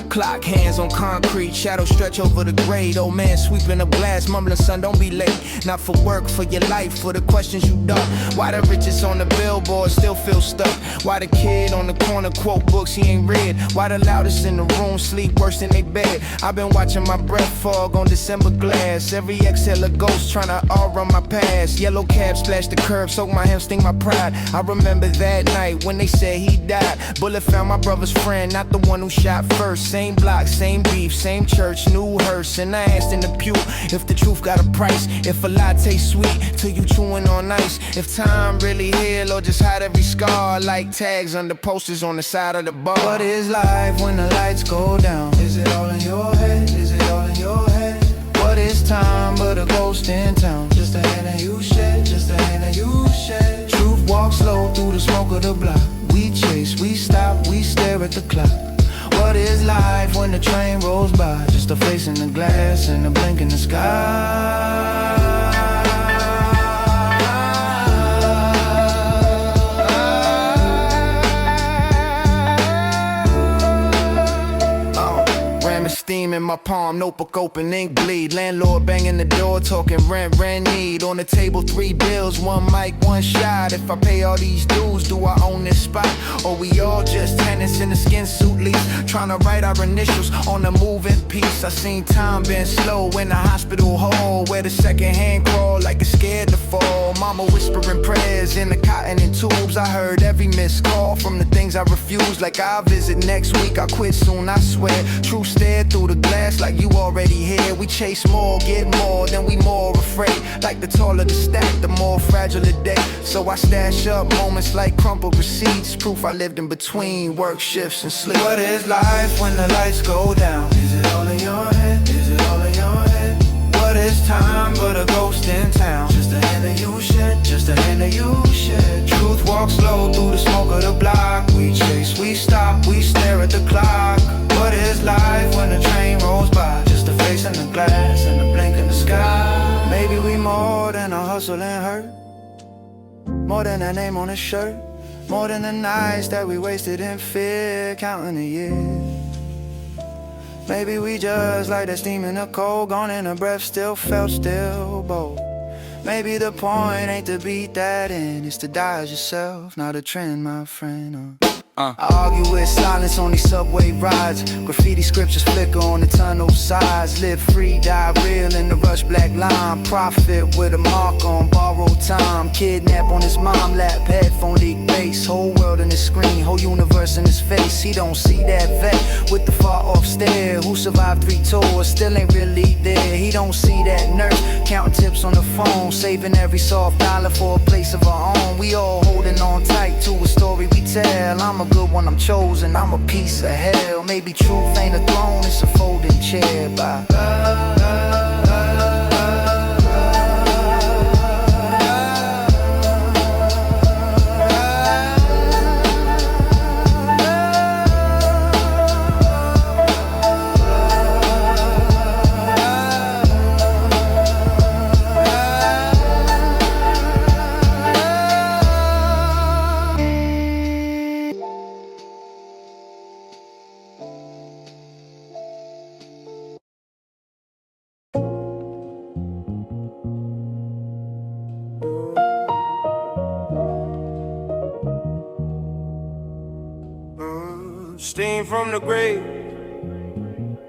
Clock hands on concrete, shadow stretch over the grade. Old man sweeping up glass, mumbling, son, don't be late. Not for work, for your life, for the questions you duck. Why the richest on the billboard still feel stuck? Why the kid on the corner quote books he ain't read? Why the loudest in the room sleep worse than they bed? I've been watching my breath fog on December glass. Every exhale a ghost tryna outrun my past. Yellow cab splash the curb, soak my hands, sting my pride. I remember that night when they said he died. Bullet found my brother's friend, not the one who shot first. Same block, same beef, same church, new hearse. And I asked in the pew if the truth got a price, if a lie tastes sweet till you chewing on ice, if time really heal or just hide every scar like tags under posters on the side of the bar. What is life when the lights go down? Is it all in your head? Is it all in your head? What is time but a ghost in town? Just a hand that you shed, just a hand that you shed. Truth walks slow through the smoke of the block. We chase, we stop, we stare at the clock. What is life when the train rolls by? Just a face in the glass and a blink in the sky. Steam in my palm, notebook open, ink bleed. Landlord banging the door, talking rent need. On the table, 3 bills, 1 mic, 1 shot. If I pay all these dues, do I own this spot? Or we all just tenants in a skin suit lease, trying to write our initials on a moving piece. I seen time been slow in the hospital hall, where the second hand crawl like it's scared to fall. Mama whispering prayers in the cotton and tubes. I heard every missed call from the things I refuse, like I'll visit next week, I quit soon, I swear. True stare through the glass like you already here. We chase more, get more, then we more afraid. Like the taller the stack, the more fragile the day. So I stash up moments like crumpled receipts, proof I lived in between work shifts and sleep. What is life when the lights go down? Is it all in your head? Is it all in your head? What is time but a ghost in town? Just a hand that you shed, just a hand that you shed. Truth walks slow through the smoke of the block. We chase, we stop, we stare at the clock. What is life when the train rolls by? Just a face in the glass and a blink in the sky. Maybe we more than a hustle and hurt, more than a name on a shirt, more than the nights that we wasted in fear, counting the years. Maybe we just like that steam in the cold, gone in a breath, still felt, still bold. Maybe the point ain't to beat that in, it's to die as yourself, not a trend, my friend. I argue with silence on these subway rides. Graffiti scriptures flicker on the tunnel sides. Live free, die real in the rush black line. Profit with a mark on borrowed time. Kidnap on his mom lap, headphone leak bass. Whole world in his screen, whole universe in his face. He don't see that vet with the far off stare, who survived 3 tours, still ain't really there. He don't see that nurse counting tips on the phone, saving every soft dollar for a place of our own. We all holding on tight to a story we tell. I'm a good one, I'm chosen, I'm a piece of hell. Maybe truth ain't a throne, it's a folding chair. Bye. Steam from the grave,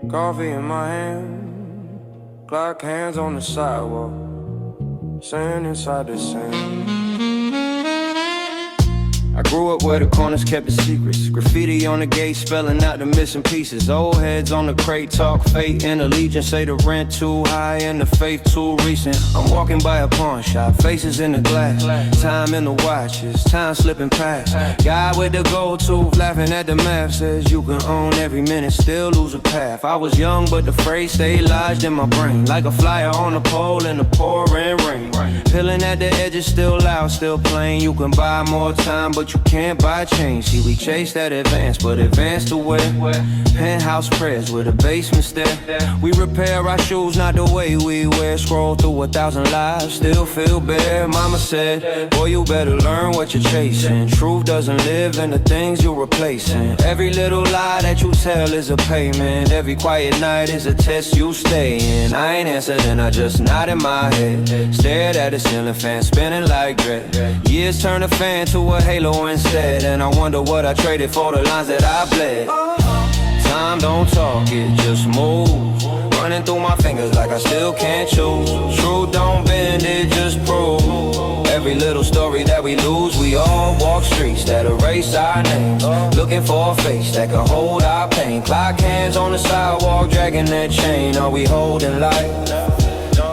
coffee in my hand, clock hands on the sidewalk, sand inside the sand. I grew up where the corners kept the secrets. Graffiti on the gate spelling out the missing pieces. Old heads on the crate talk fate and allegiance. Say the rent too high and the faith too recent. I'm walking by a pawn shop, faces in the glass. Time in the watches, time slipping past. Guy with the gold tooth laughing at the math. Says you can own every minute, still lose a path. I was young but the phrase stayed lodged in my brain, like a flyer on a pole in the pouring rain. Peeling at the edges, still loud, still plain. You can buy more time but you can't buy change. See, we chase that advance, but advance to where? Penthouse prayers with a basement stair. We repair our shoes, not the way we wear. Scroll through 1,000 lives, still feel bare. Mama said, boy, you better learn what you're chasing. Truth doesn't live in the things you're replacing. Every little lie that you tell is a payment. Every quiet night is a test you stay in. I ain't answering, I just nod in my head. Stared at the ceiling fan spinning like dread. Years turn a fan to a halo instead, and I wonder what I traded for the lines that I bled. Time don't talk, it just moves. Running through my fingers like I still can't choose. Truth don't bend, it just proves. Every little story that we lose, we all walk streets that erase our names. Looking for a face that can hold our pain. Clock hands on the sidewalk, dragging that chain. Are we holding life?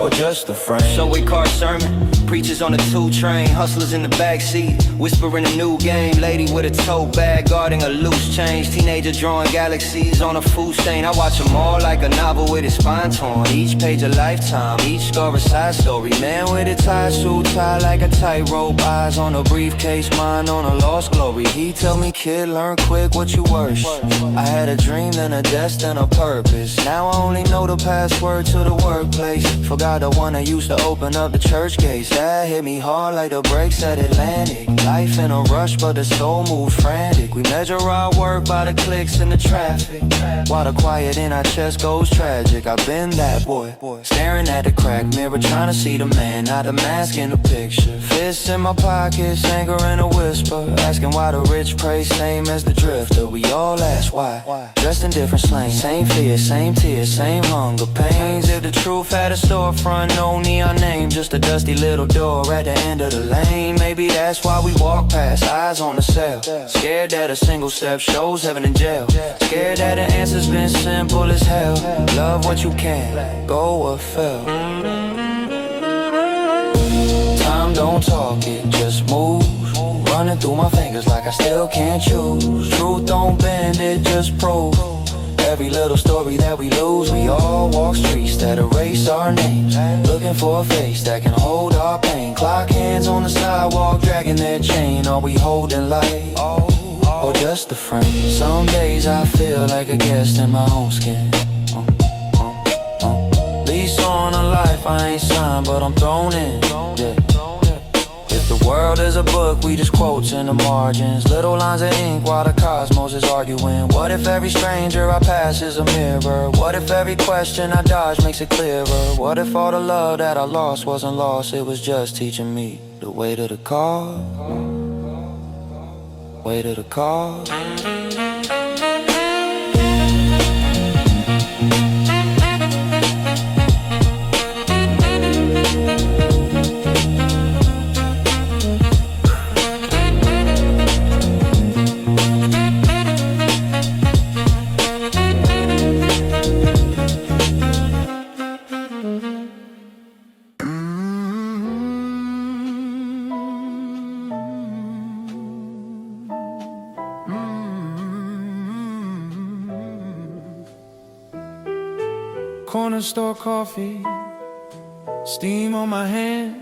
Or just a frame? So we cart sermon, preachers on the 2 train, hustlers in the backseat, whispering a new game. Lady with a tote bag, guarding a loose change. Teenager drawing galaxies on a food stain. I watch them all like a novel with its spine torn. Each page a lifetime, each score a side story. Man with a tie suit, tied like a tightrope. Eyes on a briefcase, mind on a lost glory. He tell me, kid, learn quick what you worship. I had a dream, then a destiny, a purpose. Now I only know the password to the workplace. Forgot the one I used to open up the church gates. That hit me hard like the brakes at Atlantic. Life in a rush but the soul moves frantic. We measure our work by the clicks in the traffic, while the quiet in our chest goes tragic. I've been that boy, staring at the cracked mirror, trying to see the man, not the mask in the picture. Fists in my pockets, anger in a whisper, asking why the rich pray same as the drifter. We all ask why, dressed in different slang. Same fear, same tears, same hunger, pains. If the truth had a storefront, no neon name, just a dusty little door at the end of the lane. Maybe that's why we walk past, eyes on the cell. Scared that a single step shows heaven in jail. Scared that the answer's been simple as hell. Love what you can, go or fail. Time don't talk, it just moves. Running through my fingers like I still can't choose. Truth don't bend, it just proves. Every little story that we lose, we all walk streets that erase our names. Looking for a face that can hold our pain. Clock hands on the sidewalk, dragging their chain. Are we holding light, or just a frame? Some days I feel like a guest in my own skin. Lease on a life I ain't signed, but I'm thrown in. Yeah. If the world is a book, we just quotes in the margins. Little lines of ink while the cosmos is arguing. What if every stranger I pass is a mirror? What if every question I dodge makes it clearer? What if all the love that I lost wasn't lost, it was just teaching me the way to the call, way to the call. Corner store coffee, steam on my hand.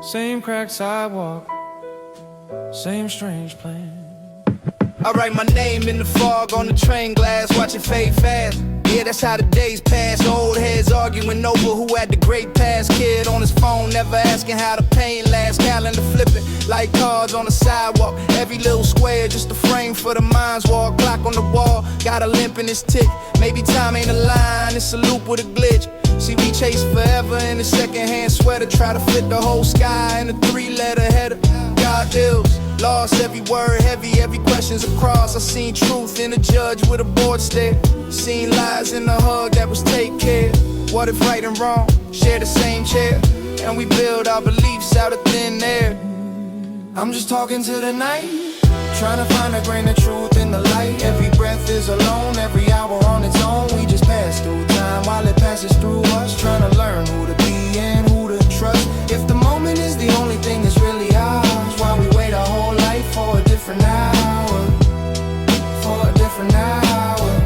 Same cracked sidewalk, same strange plan. I write my name in the fog on the train glass, watch it fade fast. Yeah, that's how the days pass. Old heads arguing over who had the great past. Kid on his phone, never asking how the pain lasts. Calendar flipping like cards on the sidewalk. Every little square just a frame for the mind's walk. Clock on the wall, got a limp in his tick. Maybe time ain't a line, it's a loop with a glitch. See, we chase forever in a secondhand sweater. Try to fit the whole sky in a three-letter header. God deals, lost every word heavy, every question's a cross. I seen truth in a judge with a board stare. Seen lies in the hug that was take care. What if right and wrong share the same chair? And we build our beliefs out of thin air. I'm just talking to the night, trying to find a grain of truth in the light. Every breath is alone, every hour on its own. We just pass through time while it passes through us. Trying to learn who to be and who to trust. If the moment is the only thing that's really ours, why we wait our whole life for a different hour? For a different hour.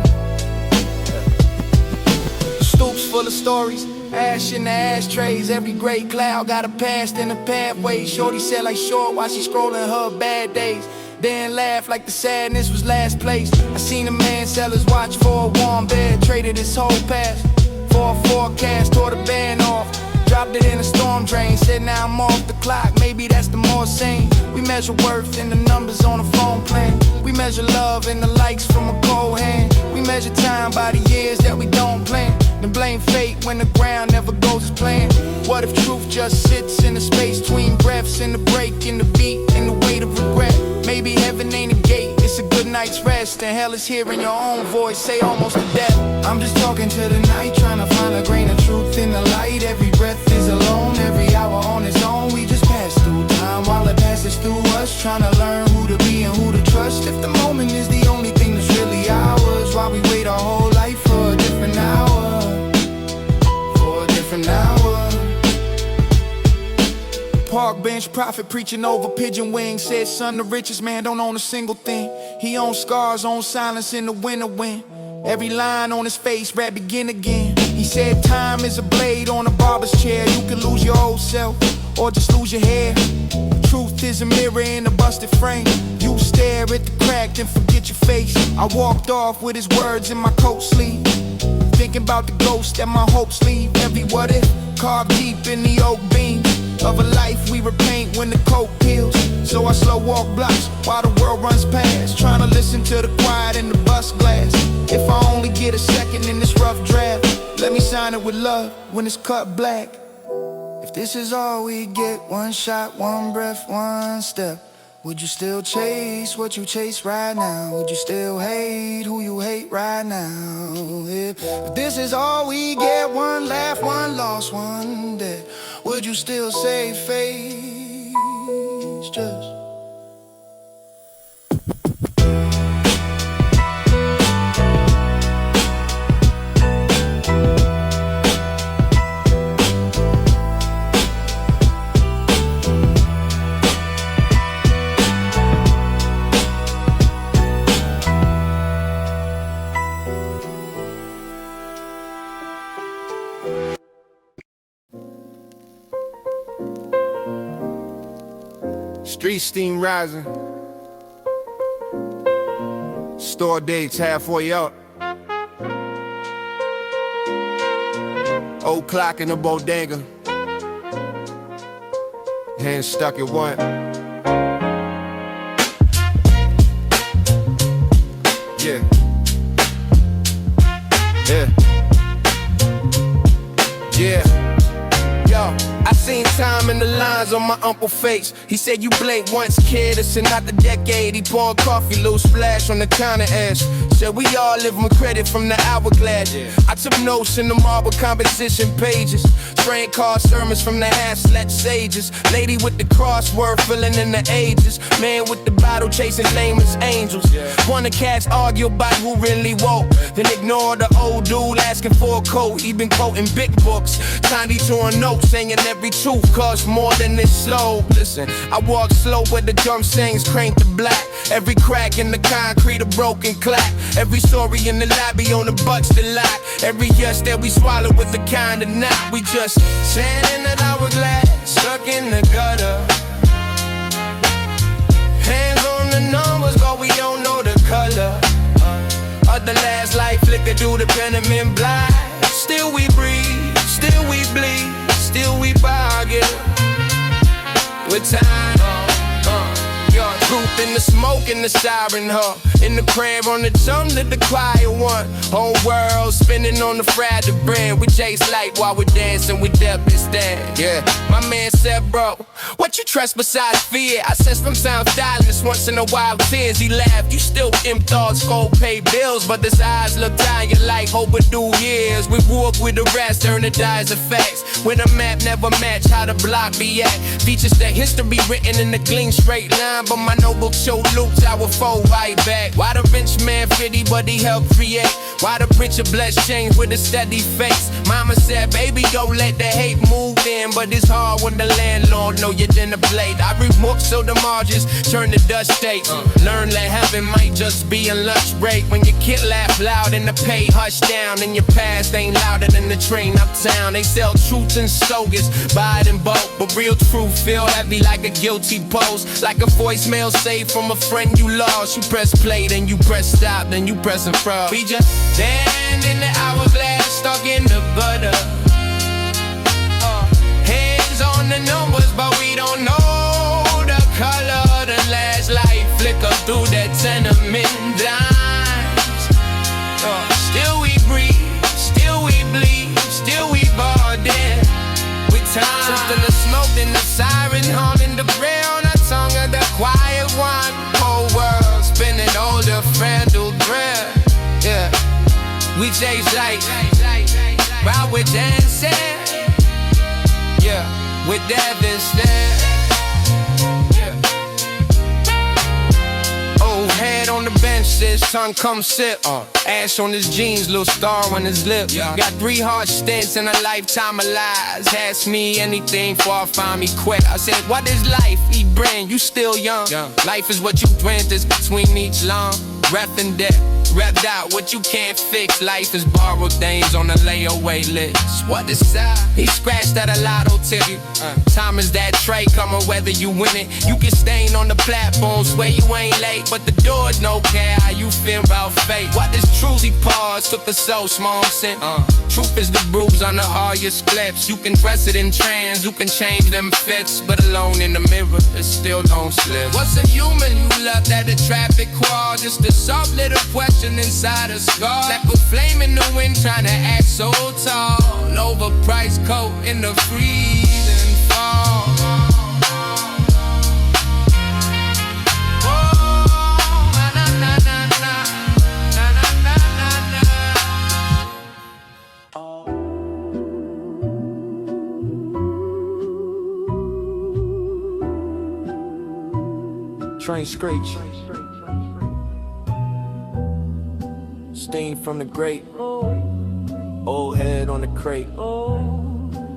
Stoops full of stories, ash in the ashtrays. Every gray cloud got a past in the pathway. Shorty said like short while she scrolling her bad days. Then laugh like the sadness was last place. I seen a man sell his watch for a warm bed. Traded his whole past for a forecast. Tore the band off, dropped it in a storm drain. Said now I'm off the clock, maybe that's the more sane. We measure worth in the numbers on a phone plan. We measure love in the likes from a cold hand. We measure time by the years that we don't plan. Then blame fate when the ground never goes as planned. What if truth just sits in the space between breaths, in the break, in the beat, in the weight of regret? Maybe heaven ain't a gate, it's a good night's rest. And hell is hearing your own voice say almost to death. I'm just talking to the night, trying to find a grain of truth in the light. Every breath is alone, every hour on its own. We just pass through time while it passes through us. Trying to learn who to be and who to trust. If the moment is the only thing that's really ours, why we wait our whole life for a different hour? For a different hour. Park bench prophet preaching over pigeon wings. Said son, the richest man don't own a single thing. He owns scars, owns silence in the winter wind. Every line on his face, rap begin again. He said time is a blade on a barber's chair. You can lose your old self or just lose your hair. Truth is a mirror in a busted frame. You stare at the crack and forget your face. I walked off with his words in my coat sleeve, thinking about the ghost that my hopes leave. Every what if carved deep in the oak beam of a life we repaint when the coat peels. So I slow walk blocks while the world runs past, trying to listen to the quiet in the bus glass. If I only get a second in this rough draft, let me sign it with love when it's cut black. If this is all we get, one shot, one breath, one step, would you still chase what you chase right now? Would you still hate who you hate right now? If this is all we get, one laugh, one loss, one death, would you still say face just? Street steam rising, store dates halfway up. Old clock in the bodega, Hands stuck at one. Yeah. Yeah. Yeah. Yo, I seen time in the lines on my uncle's face. He said you blink once, kid, it's not the decade. He poured coffee, little splash on the counter edge. Said we all live with credit from the hourglass. I took notes in the marble composition pages. Train car sermons from the half-slept sages. Lady with the crossword filling in the ages. Man with the bottle chasing famous angels. Wanna cats argue about who really woke. Then ignore the old dude asking for a coat. He been quoting big books. Tiny torn notes saying every truth costs more than this slow. Listen, I walk slow but the drum sings crank to black. Every crack in the concrete a broken clap. Every story in the lobby on the bucks the lot. Every yes that we swallow with the kind of knot. We just sand in that hourglass, stuck in the gutter. Hands on the numbers, but we don't know the color of the last light flicker through the Pentamin blind. Still we breathe, still we bleed, still we bargain with time. Truth in the smoke and the siren, in the crib on the tongue to the quiet one. Whole world spinning on the Friday brand. We chase light while we're dancing, we deaf instead. Yeah, my man said, bro, what you trust besides fear? I said some sound stylish once in a while, tears. He laughed, you still imp thoughts, cold pay bills, but his eyes look tired like overdue years. We walk with the rest, turn the dies of facts. When a map never match how the block be at. Features that history written in a clean straight line, but my notebook show loops I will fold right back. Why the rich man fitty but he helped create? Why the preacher bless change with a steady face? Mama said, baby, don't let the hate move in, but it's hard when the landlord know you didn't plate. I read books so the margins turn to dust state. Learn that heaven might just be a lunch break. When your kid laugh loud and the pay hush down, and your past ain't louder than the train uptown. They sell truths and slogans, buy it in bulk, but real truth feel heavy like a guilty post. Like a voicemail saved from a friend you lost. You press play, then you press stop, then you press and fraud. We just stand in the hourglass, stuck in the butter. Hands on the numbers, but we don't know the color. The last light flicker through that tenement dimes. Still we breathe, still we bleed, still we barred in with time. Something the smoke and the siren haunting the prayer on the tongue of the quiet one. Whole world spinning older, frandled breath. Yeah, we chase light while we're dancing. Yeah, with death instead. Yeah. Old head on the bench says, son, come sit. Ash on his jeans, little star on his lip. Got 3 hard stints and a lifetime of lies. Ask me anything before I find me quick. I said, what is life? Eat brain, you still young. Life is what you drink, is between each long breath and death. Repped out what you can't fix. Life is borrowed things on a layaway list. What is that? He scratched at a lotto ticket. Time is that tray coming whether you win it. You can stain on the platform, swear you ain't late, but the doors no care how you feel about fate. What is truly pause? Took the so small sin. Truth is the bruise on the hardest clips. You can dress it in trends, you can change them fits, but alone in the mirror, it still don't slip. What's a human you love that the traffic qual? Just a soft little question inside a scar. Like a flame in the wind trying to act so tall. Overpriced coat in the freezing fall. Train screech. Steam from the grate. Old head on the crate.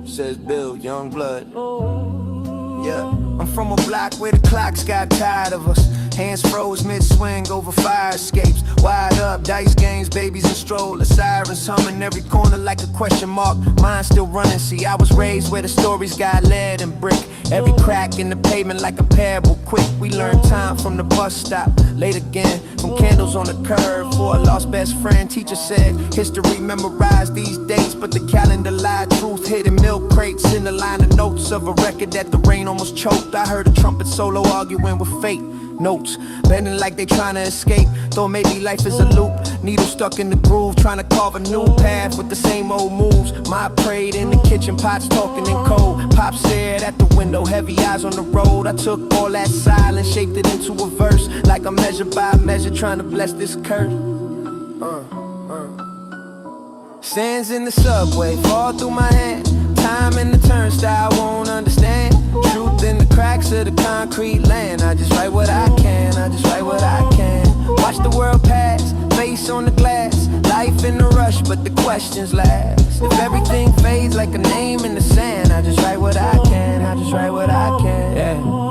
Says Bill, young blood. Yeah, I'm from a block where the clocks got tired of us. Hands froze mid-swing over fire escapes. Wide up, dice games, babies and strollers. Sirens humming every corner like a question mark. Mine still running, see I was raised where the stories got lead and brick. Every crack in the pavement like a parable. Quick, we learned time from the bus stop. Late again, from candles on the curb. For a lost best friend, teacher said history memorized these dates, but the calendar lied. Truth hidden milk crates in the line of notes of a record that the rain almost choked. I heard a trumpet solo arguing with fate. Notes bending like they trying to escape. Thought maybe life is a loop. Needle stuck in the groove, trying to carve a new path with the same old moves. My prayed in the kitchen, pots talking in code. Pop stared at the window, heavy eyes on the road. I took all that silence, shaped it into a verse, like a measure by measure, trying to bless this curse. Sands in the subway, fall through my hand. Time in the turnstile, won't understand. Truth in the cracks of the concrete land. I just write what I can, I just write what I can. Watch the world pass, face on the glass. Life in the rush, but the questions last. If everything fades like a name in the sand, I just write what I can, I just write what I can. Yeah.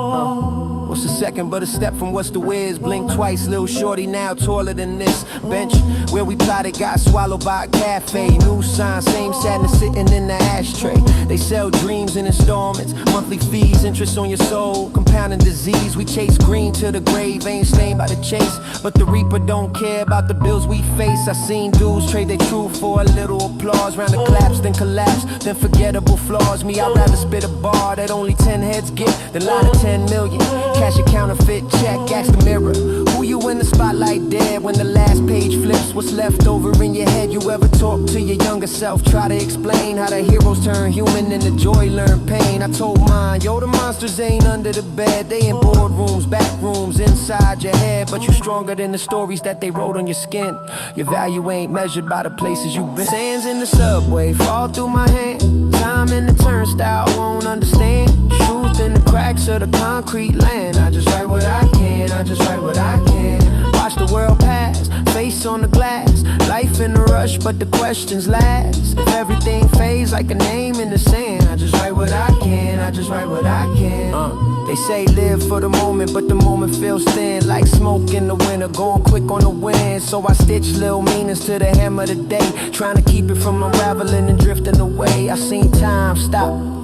What's a second but a step from what's the whiz? Blink twice, little shorty now taller than this. Bench where we plotted got swallowed by a cafe. New sign, same sadness sitting in the ashtray. They sell dreams in installments, monthly fees, interest on your soul, compounding disease. We chase green to the grave, ain't stained by the chase, but the reaper don't care about the bills we face. I seen dudes trade their truth for a little applause. Round the collapse, then collapse, then forgettable flaws. Me, I'd rather spit a bar that only 10 heads get than line of 10 million. Cash a counterfeit check, ask the mirror. Who you in the spotlight dead when the last page flips? What's left over in your head? You ever talk to your younger self? Try to explain how the heroes turn human and the joy learn pain. I told mine, yo, the monsters ain't under the bed. They in boardrooms, back rooms, inside your head. But you stronger than the stories that they wrote on your skin. Your value ain't measured by the places you've been. Sands in the subway, fall through my hand. Time in the turnstile, won't understand. Truth in the cracks of the concrete land. I just write what I can, I just write what I can. Watch the world pass, face on the glass. Life in a rush, but the questions last. If everything fades like a name in the sand, I just write what I can, I just write what I can. They say live for the moment, but the moment feels thin, like smoke in the winter, going quick on the wind. So I stitch little meanings to the hammer today, trying to keep it from unraveling and drifting away. I seen time stop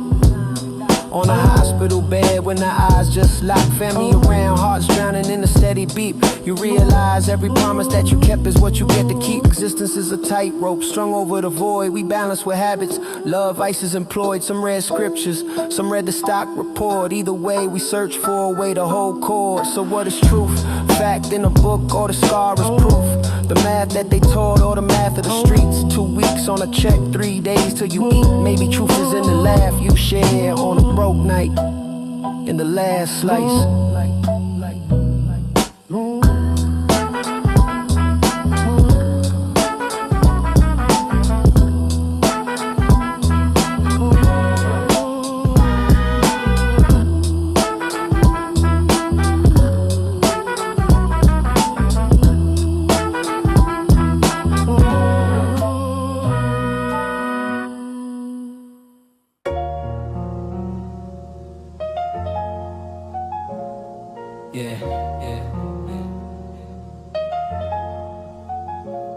on a hospital bed when the eyes just lock. Family around, hearts drowning in a steady beat. You realize every promise that you kept is what you get to keep. Existence is a tightrope strung over the void. We balance with habits, love, vices employed. Some read scriptures, some read the stock report. Either way, we search for a way to hold cord. So what is truth? Fact in a book or the scar is proof? The math that they taught or the math of the streets. 2 weeks on a check, 3 days till you eat. Maybe truth is in the laugh you share on a broke night, in the last slice.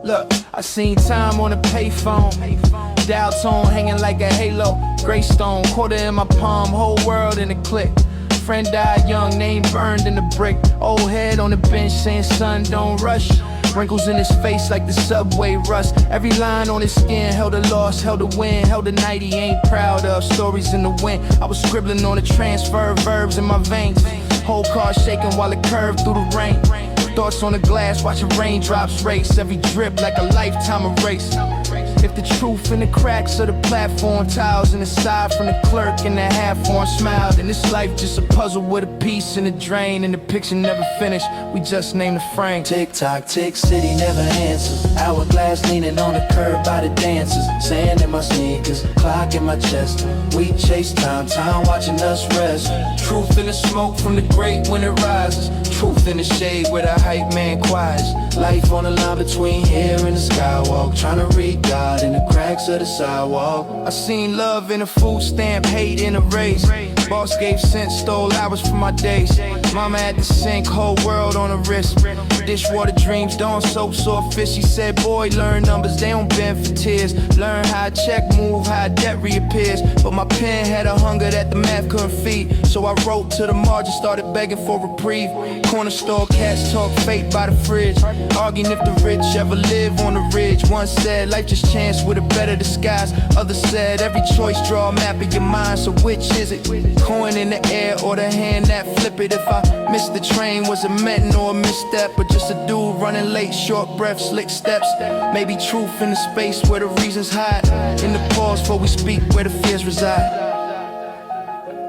Look, I seen time on a payphone, dial tone hanging like a halo, gray stone, quarter in my palm, whole world in a click. Friend died young, name burned in the brick. Old head on the bench saying son don't rush. Wrinkles in his face like the subway rust. Every line on his skin held a loss, held a win, held a night he ain't proud of. Stories in the wind, I was scribbling on the transfer verbs in my veins. Whole car shaking while it curved through the rain. Thoughts on the glass, watching raindrops race. Every drip like a lifetime of race. If the truth in the cracks of the platform, tiles in the side from the clerk in the half-form smile, then this life just a puzzle with a piece in the drain, and the picture never finished, we just named the frame. Tick-tock, tick, city never answers. Hourglass leaning on the curb by the dancers. Sand in my sneakers, clock in my chest. We chase time, time watching us rest. Truth in the smoke from the grate when it rises. Truth in the shade where the hype man quiets. Life on the line between here and the skywalk, trying to read God in the cracks of the sidewalk. I seen love in a food stamp, hate in a race. Boss gave cents, stole hours from my days. Mama at the sink, whole world on her wrist. Dishwater dreams, dawn soap, sore fish. She said, boy, learn numbers, they don't bend for tears. Learn how a check move, how a debt reappears. But my pen had a hunger that the math couldn't feed. So I wrote to the margin, started begging for reprieve. Corner store cats talk fate by the fridge, arguing if the rich ever live on the ridge. One said, life just chance with a better disguise. Others said, every choice draw a map of your mind. So which is it? Coin in the air or the hand that flip it? If I missed the train, was it meant or a misstep? Or just a dude running late, short breath, slick steps? Maybe truth in the space where the reasons hide. In the pause before we speak, where the fears reside.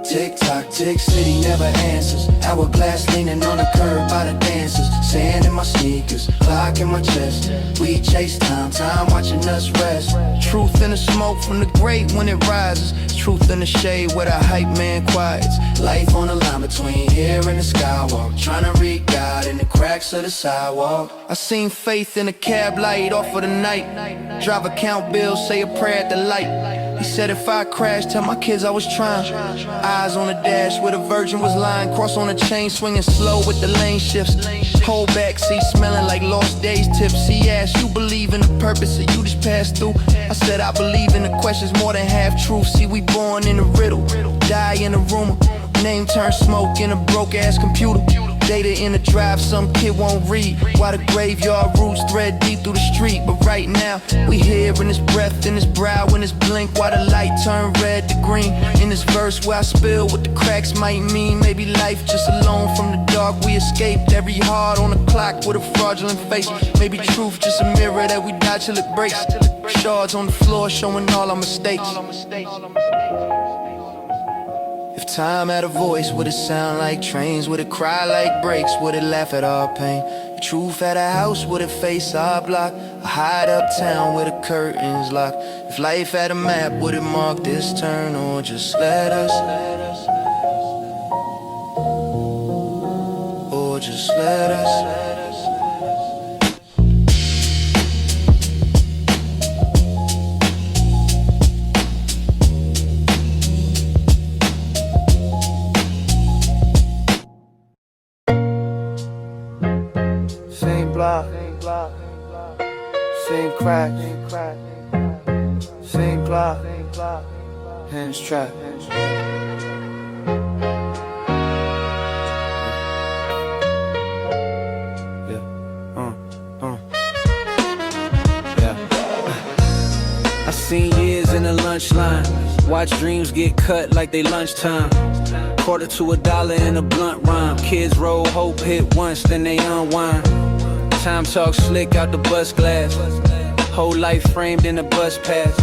Tick tock, tick, city never answers. Hourglass leaning on the curb by the dancers. Sand in my sneakers, clock in my chest. We chase time, time watching us rest. Truth in the smoke from the grate when it rises. Truth in the shade where the hype man quiets. Life on the line between here and the skywalk. Trying to read God in the cracks of the sidewalk. I seen faith in a cab light off of the night. Driver count bills, say a prayer at the light. He said if I crashed, tell my kids I was trying. Eyes on the dash where the virgin was lying. Cross on the chain, swinging slow with the lane shifts. Whole backseat smelling like lost days tips. He asked, you believe in the purpose or you just passed through? I said I believe in the questions more than half truth. See, we born in a riddle, die in a rumor. Name turn smoke in a broke ass computer. Data in the drive, some kid won't read. While the graveyard roots thread deep through the street. But right now, we here in his breath, in his brow, in his blink. While the light turn red to green. In this verse where I spill what the cracks might mean. Maybe life just alone from the dark we escaped. Every heart on the clock with a fraudulent face. Maybe truth just a mirror that we dodge till it breaks. Shards on the floor showing all our mistakes. If time had a voice, would it sound like trains? Would it cry like brakes? Would it laugh at our pain? If truth had a house, would it face our block? A hide uptown where the curtains lock? If life had a map, would it mark this turn? Or just let us? Or just let us? Same crack, same block, hands trapped. I seen years in the lunch line, watch dreams get cut like they lunchtime. Quarter to $1 in a blunt rhyme. Kids roll hope, hit once, then they unwind. Time talk slick out the bus glass. Whole life framed in a bus pass.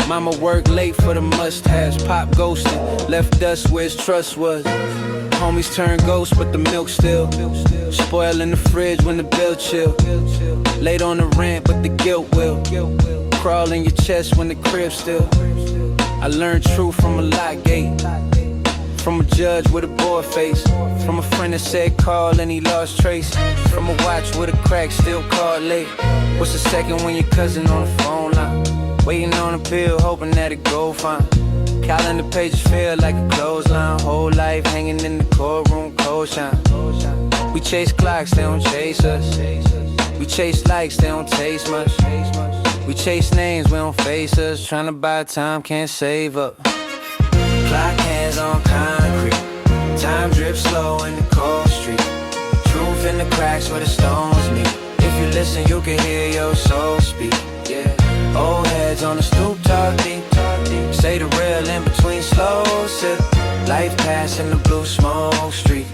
Mama worked late for the must-haves. Pop ghosted, left us where his trust was. Homies turn ghosts, but the milk still. Spoil in the fridge when the bill chill. Late on the rent, but the guilt will. Crawl in your chest when the crib still. I learned truth from a lock gate. From a judge with a bored face. From a friend that said call and he lost trace. From a watch with a crack, still called late. What's the second when your cousin on the phone line? Waiting on a pill, hoping that it go fine. Calendar pages feel like a clothesline. Whole life hanging in the courtroom, cold shine. We chase clocks, they don't chase us. We chase likes, they don't taste much. We chase names, we don't face us. Tryna buy time, can't save up. Clock hands on concrete. Time drips slow in the cold street. Truth in the cracks where the stones meet. If you listen, you can hear your soul speak. Yeah. Old heads on the stoop, talk deep. Say the real in between slow sip. Life passing the blue smoke street.